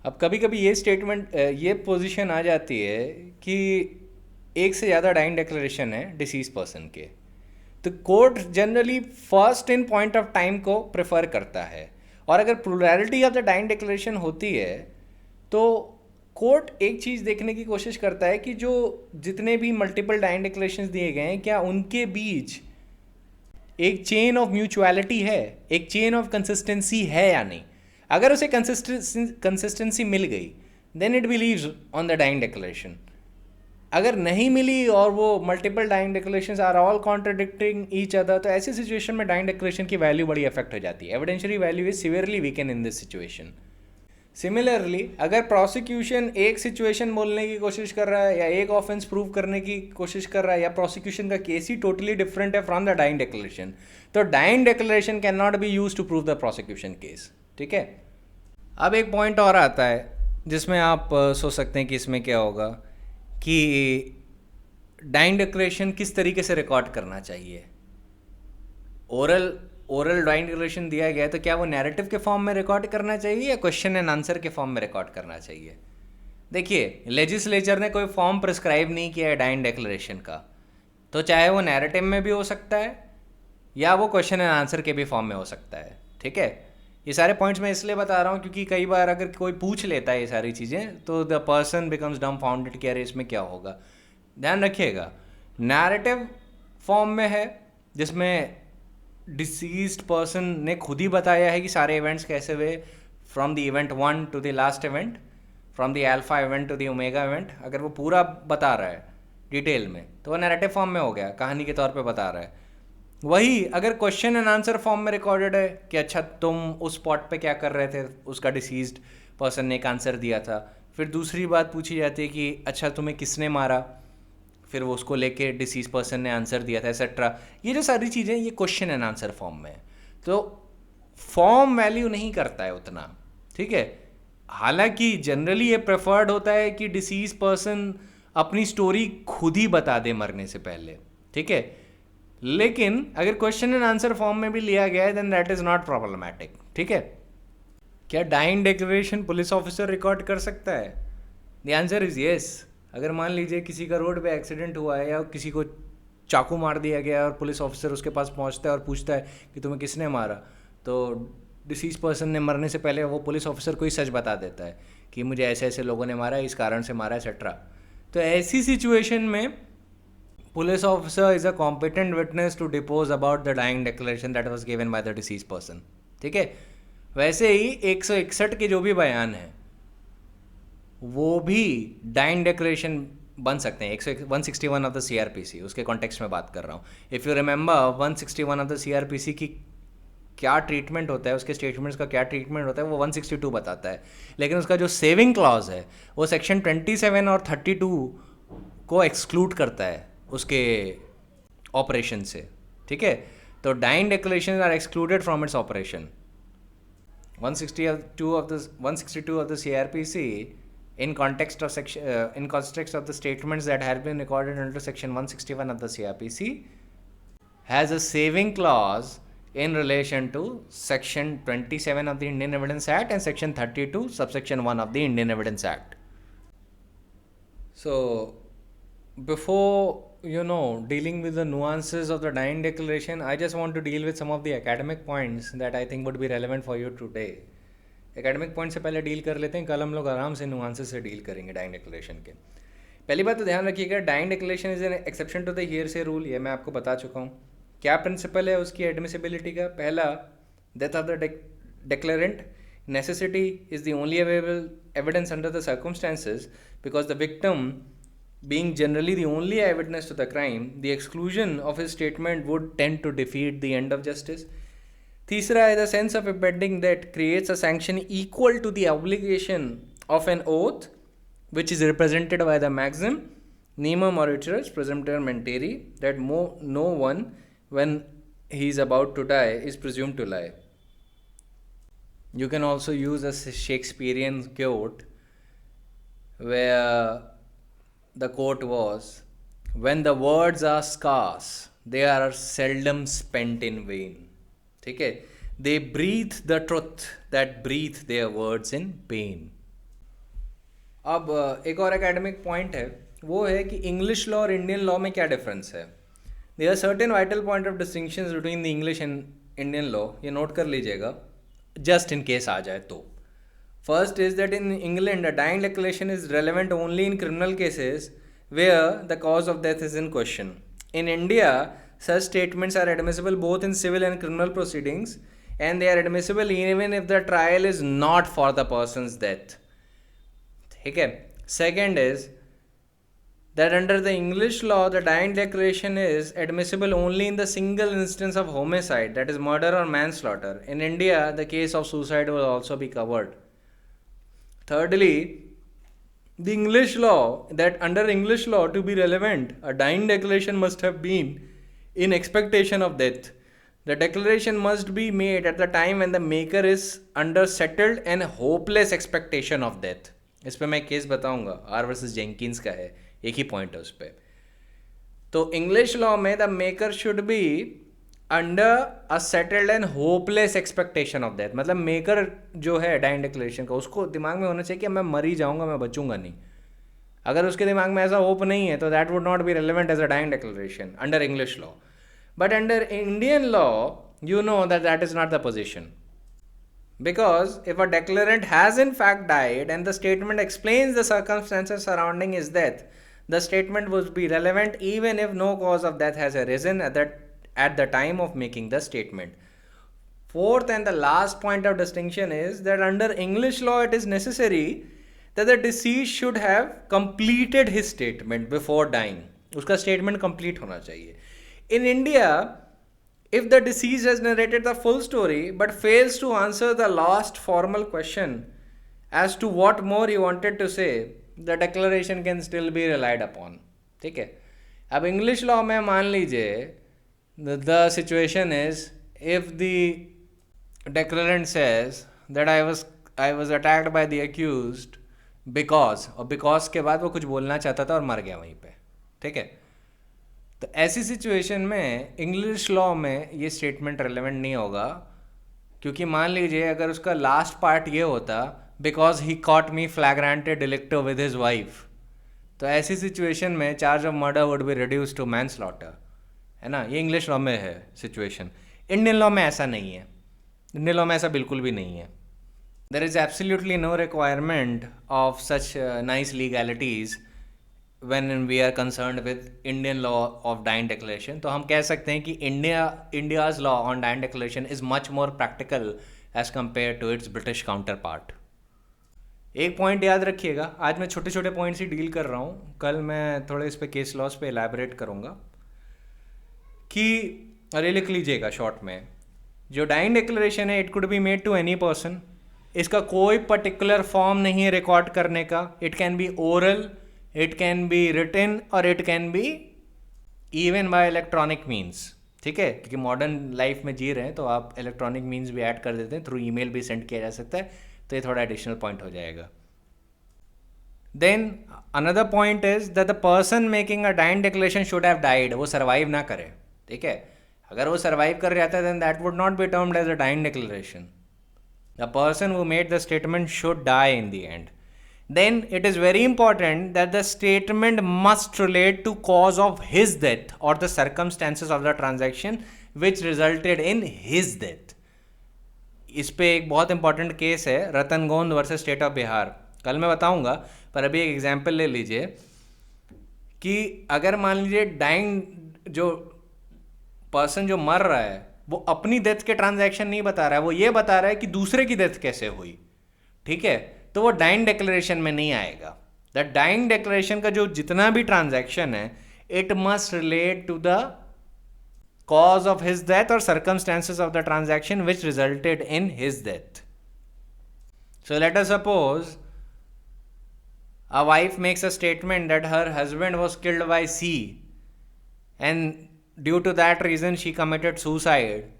S1: अब कभी कभी ये statement ये position आ जाती है कि एक से ज़्यादा डाइंग डिक्लेरेशन है डिसीज पर्सन के, तो court generally first in point of time को प्रेफर करता है. और अगर प्लुरैलिटी ऑफ द डाइंग डिक्लेरेशन होती है तो कोर्ट एक चीज़ देखने की कोशिश करता है कि जो जितने भी मल्टीपल डाइंग डिक्लेरेशंस दिए गए हैं, क्या उनके बीच एक चेन ऑफ म्यूचुअलिटी है, एक चेन ऑफ कंसिस्टेंसी है या नहीं. अगर उसे कंसिस्टेंसी मिल गई then it believes on the dying declaration. अगर नहीं मिली और वो multiple dying declarations are all contradicting each other, तो ऐसी सिचुएशन में डाइंग डिक्लेरेशन की वैल्यू बड़ी अफेक्ट हो जाती है. Evidentiary value is severely weaken in this situation. Similarly अगर प्रोसिक्यूशन एक सिचुएशन बोलने की कोशिश कर रहा है या एक ऑफेंस प्रूव करने की कोशिश कर रहा है, या प्रोसिक्यूशन का केस ही टोटली डिफरेंट है फ्रॉम द डाइंग डिक्लेरेशन, तो dying declaration can not be used to prove the prosecution case. ठीक है, अब एक पॉइंट और आता है जिसमें आप सोच सकते हैं कि इसमें क्या होगा कि डाइंग डिक्लेरेशन किस तरीके से रिकॉर्ड करना चाहिए. ओरल डाइंग डिक्लेरेशन दिया गया है तो क्या वो नैरेटिव के फॉर्म में रिकॉर्ड करना चाहिए या क्वेश्चन एंड आंसर के फॉर्म में रिकॉर्ड करना चाहिए. देखिए, लेजिस्लेचर ने कोई फॉर्म प्रिस्क्राइब नहीं किया है डाइंग डिक्लेरेशन का, तो चाहे वो नैरेटिव में भी हो सकता है या वो क्वेश्चन एंड आंसर के भी फॉर्म में हो सकता है. ठीक है, ये सारे पॉइंट्स मैं इसलिए बता रहा हूँ क्योंकि कई बार अगर कोई पूछ लेता है ये सारी चीज़ें तो द पर्सन बिकम्स डम्बफाउंडेड कि अरे इसमें क्या होगा. ध्यान रखिएगा, नैरेटिव फॉर्म में है जिसमें डिसीज्ड पर्सन ने खुद ही बताया है कि सारे इवेंट्स कैसे हुए, from the event 1 to the last event, from the alpha event to the omega event. अगर वो पूरा बता रहा है डिटेल में तो वो नैरेटिव फॉर्म में हो गया, कहानी के तौर पे बता रहा है. वही अगर क्वेश्चन एंड आंसर फॉर्म में रिकॉर्डेड है कि अच्छा तुम उस स्पॉट पे क्या कर रहे थे, उसका डिसीज्ड पर्सन ने एक आंसर दिया था, फिर दूसरी बात पूछी जाती है कि अच्छा तुम्हें किसने मारा, फिर वो उसको लेके डिसीज पर्सन ने आंसर दिया था, एक्सेट्रा. ये जो सारी चीज़ें ये क्वेश्चन एंड आंसर फॉर्म में है, तो फॉर्म वैल्यू नहीं करता है उतना. ठीक है, हालांकि जनरली ये प्रेफर्ड होता है कि डिसीज पर्सन अपनी स्टोरी खुद ही बता दे मरने से पहले, ठीक है, लेकिन अगर क्वेश्चन एंड आंसर फॉर्म में भी लिया गया है then that is not problematic, ठीक है। क्या dying declaration police officer record कर सकता है? The answer is yes. अगर मान लीजिए किसी का रोड पे एक्सीडेंट हुआ है या किसी को चाकू मार दिया गया और पुलिस ऑफिसर उसके पास पहुंचता है और पूछता है कि तुम्हें किसने मारा, तो डिसीज पर्सन ने मरने से पहले वो पुलिस ऑफिसर को ही सच बता देता है कि मुझे ऐसे ऐसे लोगों ने मारा, इस कारण से मारा, एक्सेट्रा। तो ऐसी सिचुएशन में police officer is a competent witness to depose about the dying declaration that was given by the deceased person, ठीक है। वैसे ही 161 के जो भी बयान हैं वो भी डाइंग डिक्लेरेशन बन सकते हैं। 161 ऑफ द CRPC, उसके कॉन्टेक्स्ट में बात कर रहा हूँ। If you remember 161 of the CRPC की क्या ट्रीटमेंट होता है, उसके स्टेटमेंट्स का क्या ट्रीटमेंट होता है, वो 162 बताता है, लेकिन उसका जो सेविंग क्लॉज है वो सेक्शन 27 और 32 को एक्सक्लूड करता है उसके ऑपरेशन से, ठीक है। तो dying declaration are excluded from its operation. 162 of the CRPC in context of the statements that have been recorded under section 161 of the CRPC has a saving clause in relation to section 27 of the Indian Evidence Act and section 32 subsection 1 of the Indian Evidence Act. So before dealing with the nuances of the dying declaration, I just want to deal with some of the academic points that I think would be relevant for you today. Academic point से पहले deal कर लेते हैं, कल हम लोग आराम से नुआंसेस से डील करेंगे डाइंग डिक्लेरेशन के। पहली बात तो ध्यान रखिएगा, dying declaration is an exception to the hearsay rule, ये मैं आपको बता चुका हूँ। क्या प्रिंसिपल है उसकी एडमिसिबिलिटी का? पहला, death of the declarant, necessity is the only available evidence under the circumstances because the victim being generally the only eyewitness to the crime, the exclusion of his statement would tend to defeat the end of justice. तीसरा है the sense of impending that creates a sanction equal to the obligation of an oath which is represented by the maxim nemo moriturus presumptor menteri that no one when he is about to die is presumed to lie. You can also use a Shakespearean quote where the quote was, when the words are scarce they are seldom spent in vain, ठीक है। they breathe the truth that breathe their words in pain. अब एक और academic point है, वो है कि English law और इंडियन लॉ में क्या डिफरेंस है। There are certain vital point of distinctions between the English and Indian law, ये नोट कर लीजिएगा जस्ट इन केस आ जाए तो। First is that in England, a dying declaration is relevant only in criminal cases where the cause of death is in question. In India, such statements are admissible both in civil and criminal proceedings, and they are admissible even if the trial is not for the person's death. Okay. Second is that under the English law, the dying declaration is admissible only in the single instance of homicide, that is murder or manslaughter. In India, the case of suicide will also be covered. Thirdly, the English law, that under English law to be relevant, a dying declaration must have been in expectation of death. The declaration must be made at the time when the maker is under settled and hopeless expectation of death. इस पे मैं case बताऊंगा, R versus Jenkins का है, एक ही point है उस पर। तो इंग्लिश लॉ में the maker should be under a settled and hopeless expectation of death, मतलब मेकर जो है डाइंग डिक्लेरेशन का, उसको दिमाग में होना चाहिए कि मैं मर ही जाऊंगा, मैं बचूंगा नहीं। अगर उसके दिमाग में ऐसा होप नहीं है तो that would not be relevant as a dying declaration under English law. But under Indian law you know that is not the position, because if a declarant has in fact died and the statement explains the circumstances surrounding his death, the statement would be relevant even if no cause of death has arisen at the time of making the statement. Fourth and the last point of distinction is that under English law it is necessary that the deceased should have completed his statement before dying. उसका statement complete होना चाहिए. In India, if the deceased has narrated the full story but fails to answer the last formal question as to what more he wanted to say, the declaration can still be relied upon. ठीक है. अब English law में मान लीजिए the situation is if the declarant says that I was attacked by the accused because, और because के बाद वो कुछ बोलना चाहता था और मर गया वहीं पे, ठीक है। तो ऐसी सिचुएशन में इंग्लिश लॉ में ये स्टेटमेंट रेलेवेंट नहीं होगा, क्योंकि मान लीजिए अगर उसका लास्ट पार्ट ये होता because he caught me flagrante delicto with his wife, तो ऐसी सिचुएशन में charge of murder would be reduce to manslaughter, है ना। ये इंग्लिश लॉ में है सिचुएशन। इंडियन लॉ में ऐसा नहीं है, इंडियन लॉ में ऐसा बिल्कुल भी नहीं है। There is absolutely no requirement of such nice legalities when we are concerned with Indian law of dying declaration. तो हम कह सकते हैं कि India's law on dying declaration is much more practical as compare to its British counterpart. एक point याद रखिएगा, आज मैं छोटे छोटे पॉइंट्स ही डील कर रहा हूँ, कल मैं थोड़े इस पे केस लॉस पे एलैबोरेट करूँगा। कि अरे लिख लीजिएगा शॉर्ट में, जो डाइन डिक्लेरेशन है it could be made to any person, इसका कोई पर्टिकुलर फॉर्म नहीं है रिकॉर्ड करने का। It can be oral, it can be written, or it can be even by electronic means, ठीक है। क्योंकि मॉडर्न लाइफ में जी रहे हैं तो आप इलेक्ट्रॉनिक मीन्स भी ऐड कर देते हैं, थ्रू ईमेल भी सेंड किया जा सकता है, तो ये थोड़ा एडिशनल पॉइंट हो जाएगा। Then another point is that the person making a dying declaration should have died, वो सर्वाइव ना करे, ठीक है। अगर वो सर्वाइव कर जाता है then that would not be termed as a dying declaration. The person who made the statement should die in the end. Then it is very important that the statement must relate to cause of his death or the circumstances of the transaction which resulted in his death. इस पे एक बहुत important case है रतन गोंद versus state of Bihar, कल मैं बताऊंगा, पर अभी एक एग्जांपल ले लीजिए कि अगर मान लीजिए डाइंग जो पर्सन जो मर रहा है वो अपनी डेथ के ट्रांजैक्शन नहीं बता रहा है, वो ये बता रहा है कि दूसरे की डेथ कैसे हुई, ठीक है, तो वो डाइंग डिक्लेरेशन में नहीं आएगा। द डाइंग डिक्लेरेशन का जो जितना भी ट्रांजैक्शन है it must relate to the cause of his death or circumstances of the transaction which resulted in his death. So let us suppose a wife makes a statement that her husband was killed by C and due to that reason she committed suicide,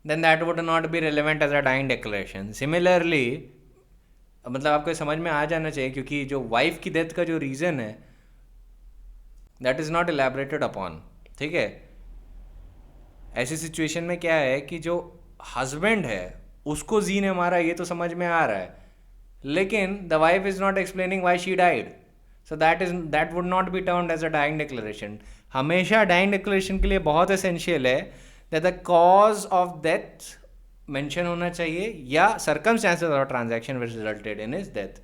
S1: then that would not be relevant as a dying declaration. Similarly, मतलब आपको समझ में आ जाना चाहिए, क्योंकि जो wife की death का जो रीज़न है that is not elaborated upon, ठीक है। ऐसी सिचुएशन में क्या है कि जो हस्बैंड है उसको जी ने मारा, ये तो समझ में आ रहा है, लेकिन the wife is not explaining why she died, so that would not be termed as a dying declaration. हमेशा डाइंग डिक्लेरेशन के लिए बहुत एसेंशियल है that the cause of death mention होना चाहिए या circumstances of transaction which resulted in his death.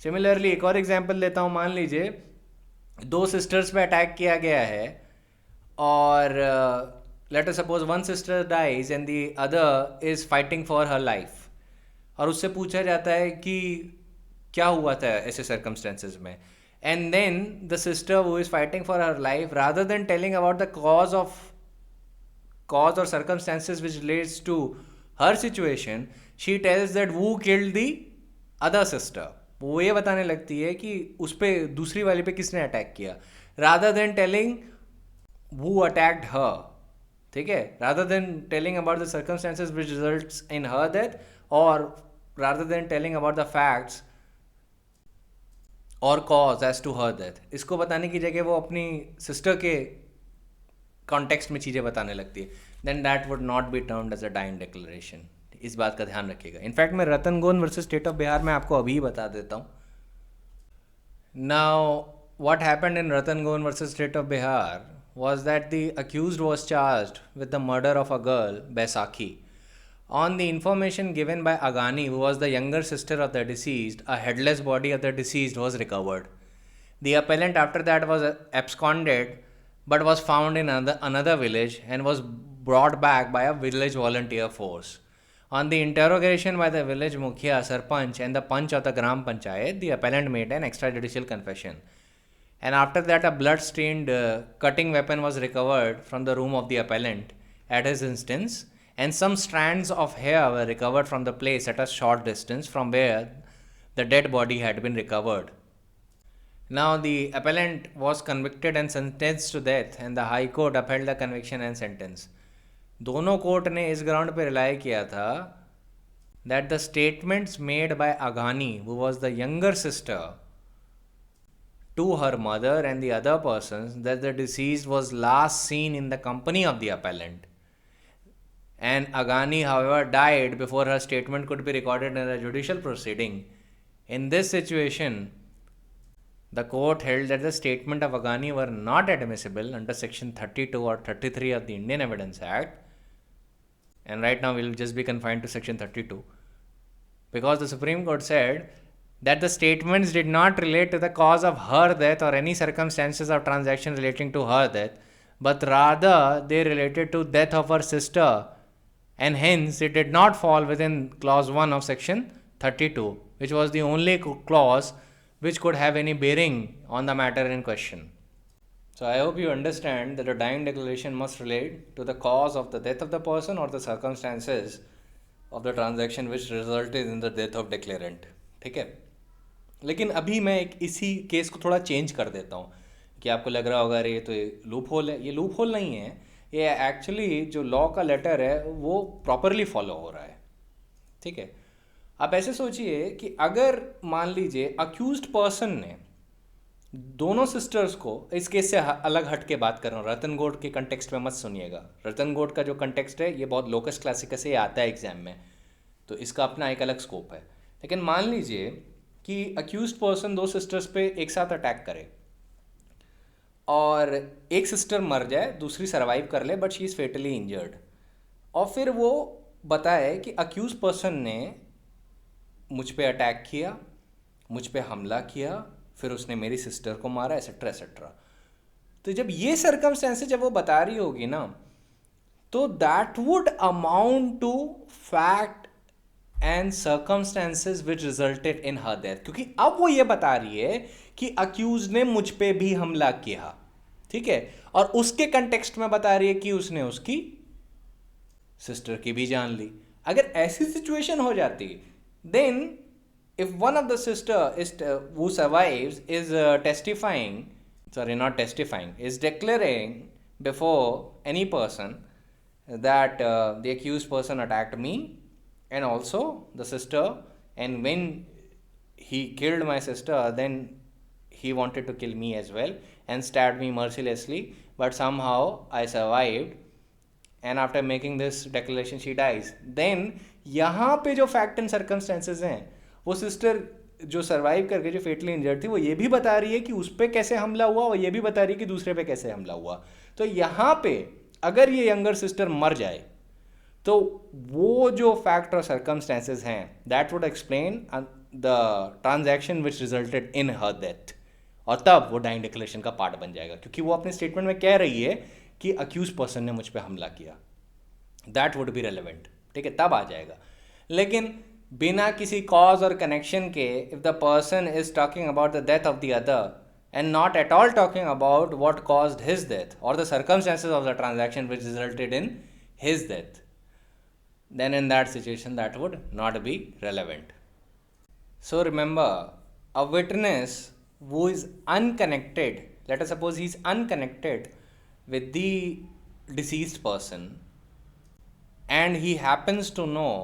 S1: Similarly एक और एग्जांपल लेता हूँ, मान लीजिए दो सिस्टर्स पे अटैक किया गया है और let us suppose one sister dies and the other is fighting for her life, और उससे पूछा जाता है कि क्या हुआ था ऐसे circumstances में, and then the sister who is fighting for her life, rather than telling about the cause or circumstances which relates to her situation, she tells that who killed the other sister. वो ये बताने लगती है कि उस पर दूसरी वाली पे किसने अटैक किया, rather than telling who attacked her, ठीक है, rather than telling about the circumstances which results in her death, or rather than telling about the facts or cause as to her death. इसको बताने की जगह वो अपनी sister के context में चीज़ें बताने लगती है, then that would not be termed as a dying declaration. इस बात का ध्यान रखिएगा। इनफैक्ट मैं रतन गोंद वर्सेस स्टेट ऑफ बिहार में आपको अभी बता देता हूँ। Now what happened in Ratan Gond versus State of Bihar was that the accused was charged with the murder of a girl, Baisakhi. On the information given by Agani, who was the younger sister of the deceased, a headless body of the deceased was recovered. The appellant after that was absconded but was found in another village and was brought back by a village volunteer force. On the interrogation by the village Mukhya, Sarpanch and the Panch of the Gram Panchayat, the appellant made an extrajudicial confession. And after that, a blood-stained cutting weapon was recovered from the room of the appellant at his instance, and some strands of hair were recovered from the place at a short distance from where the dead body had been recovered. Now, the appellant was convicted and sentenced to death, and the High Court upheld the conviction and sentence. दोनों court ने इस ground पर rely किया था that the statements made by Aghani, who was the younger sister, to her mother and the other persons, that the deceased was last seen in the company of the appellant, and Aghani, however, died before her statement could be recorded in a judicial proceeding. In this situation, the court held that the statement of Aghani were not admissible under section 32 or 33 of the Indian Evidence Act, and right now we'll just be confined to section 32, because the Supreme Court said that the statements did not relate to the cause of her death or any circumstances of transaction relating to her death, but rather they related to death of her sister, and hence it did not fall within clause 1 of section 32, which was the only clause which could have any bearing on the matter in question. So I hope you understand that a dying declaration must relate to the cause of the death of the person or the circumstances of the transaction which resulted in the death of declarant. ठीक है, लेकिन अभी मैं इसी case को थोड़ा change कर देता हूँ कि आपको लग रहा होगा अरे ये तो लूप होल है. ये लूप होल नहीं है, ये एक्चुअली जो लॉ का लेटर है वो प्रॉपरली फॉलो हो रहा है. ठीक है, आप ऐसे सोचिए कि अगर मान लीजिए अक्यूज्ड पर्सन ने दोनों सिस्टर्स को, इस केस से अलग हट के बात कर रहा हूँ, रतन गोड के कंटेक्स्ट में मत सुनिएगा. रतन गोड का जो कंटेक्स्ट है ये बहुत लोकस क्लासिकस से आता है एग्जाम में, तो इसका अपना एक अलग स्कोप है. लेकिन मान लीजिए कि अक्यूज्ड पर्सन दो सिस्टर्स पे एक साथ अटैक करे और एक सिस्टर मर जाए, दूसरी सर्वाइव कर ले but she is fatally injured, और फिर वो बताए कि अक्यूज पर्सन ने मुझ पे अटैक किया, मुझ पे हमला किया, फिर उसने मेरी सिस्टर को मारा, एसेट्रा एसेट्रा. तो जब ये सर्कमस्टेंसेस जब वो बता रही होगी ना, तो that would amount to fact and circumstances which resulted in her death, क्योंकि अब वो ये बता रही है कि अक्यूज ने मुझ पे भी हमला किया. ठीक है, और उसके कंटेक्स्ट में बता रही है कि उसने उसकी सिस्टर की भी जान ली. अगर ऐसी सिचुएशन हो जाती, then if one of the sister is who survives is is declaring before any person that the accused person attacked me and also the sister, and when he killed my sister then he wanted to kill me as well and stabbed me mercilessly, but somehow I survived, and after making this declaration she dies. Then यहाँ पे जो fact and circumstances हैं, वो sister जो survive करके जो fatally injured थी वो ये भी बता रही है कि उस पर कैसे हमला हुआ और ये भी बता रही है कि दूसरे पे कैसे हमला हुआ. तो यहाँ पे अगर ये यंगर सिस्टर मर जाए तो वो जो फैक्ट और सर्कमस्टेंसेज हैं that would explain the transaction which resulted in her death, और तब वो डाइंग डिक्लेरेशन का पार्ट बन जाएगा, क्योंकि वो अपने स्टेटमेंट में कह रही है कि अक्यूज पर्सन ने मुझ पर हमला किया. That would be relevant. ठीक है, तब आ जाएगा. लेकिन बिना किसी कॉज और कनेक्शन के, if the person is talking about the death of the other and not at all talking about what caused his death और the circumstances of the transaction which resulted in his death, then in that situation that would not be relevant. So remember, a witness who is unconnected, let us suppose he is unconnected with the deceased person and he happens to know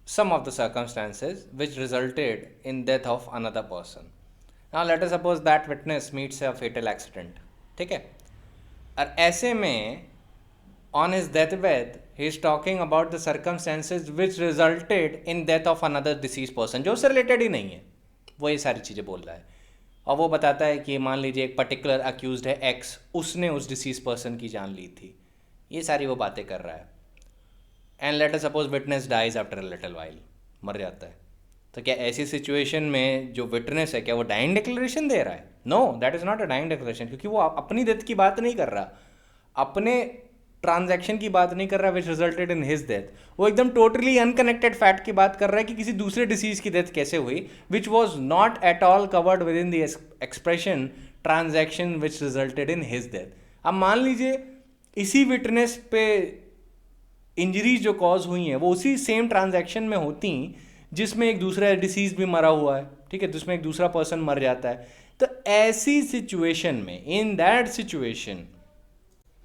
S1: some of the circumstances which resulted in death of another person. Now let us suppose that witness meets a fatal accident. ठीक है, और ऐसे में on his deathbed he is talking about the circumstances which resulted in death of another deceased person, जो उससे related ही नहीं है, वो ये सारी चीज़ें बोल रहा है. और वो बताता है कि मान लीजिए एक पर्टिकुलर अक्यूज्ड है एक्स, उसने उस डिसीज पर्सन की जान ली थी, ये सारी वो बातें कर रहा है. And let us suppose witness dies after a little while, मर जाता है. तो क्या ऐसी सिचुएशन में जो विटनेस है क्या वो डाइंग डिक्लेरेशन दे रहा है? No, that is not a dying declaration, क्योंकि वो अपनी डेथ की बात नहीं कर रहा, अपने ट्रांजैक्शन की बात नहीं कर रहा विच रिजल्टेड इन हिज डेथ. वो एकदम टोटली अनकनेक्टेड फैक्ट की बात कर रहा है कि किसी दूसरे डिसीज की डेथ कैसे हुई, which was not at all covered with in the expression transaction which resulted in his death. अब मान लीजिए इसी विटनेस पे इंजरीज जो कॉज हुई हैं वो उसी सेम ट्रांजैक्शन में होती जिसमें एक दूसरा डिसीज भी मरा हुआ है. ठीक है, जिसमें एक दूसरा पर्सन मर जाता है. तो ऐसी सिचुएशन में, इन दैट सिचुएशन,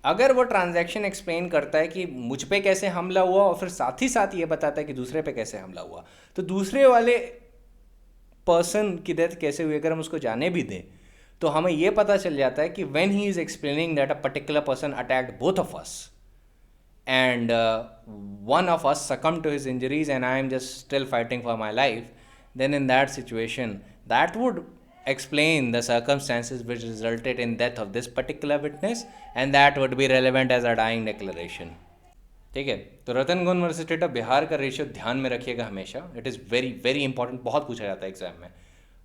S1: अगर वो ट्रांजैक्शन एक्सप्लेन करता है कि मुझ पे कैसे हमला हुआ और फिर साथ ही साथ ये बताता है कि दूसरे पे कैसे हमला हुआ, तो दूसरे वाले पर्सन की डेथ कैसे हुई अगर हम उसको जाने भी दें तो हमें ये पता चल जाता है कि when he is explaining that a particular person attacked both of us and one of us succumbed to his injuries and I am just still fighting for my life, then in that situation that would explain the circumstances which resulted in death of this particular witness, and that would be relevant as a dying declaration. ठीक है, तो रतन गो versus state of Bihar का ratio ध्यान में रखिएगा हमेशा, it is very very important, बहुत पूछा जाता है एग्जाम में।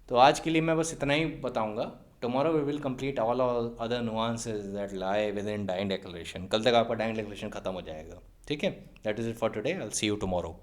S1: तो आज के लिए मैं बस इतना ही बताऊंगा। Tomorrow we will complete all other nuances that lie within dying declaration. कल तक आपका डाइंग डिक्लेरेशन खत्म हो जाएगा। ठीक है, that is it for today, I will see you tomorrow.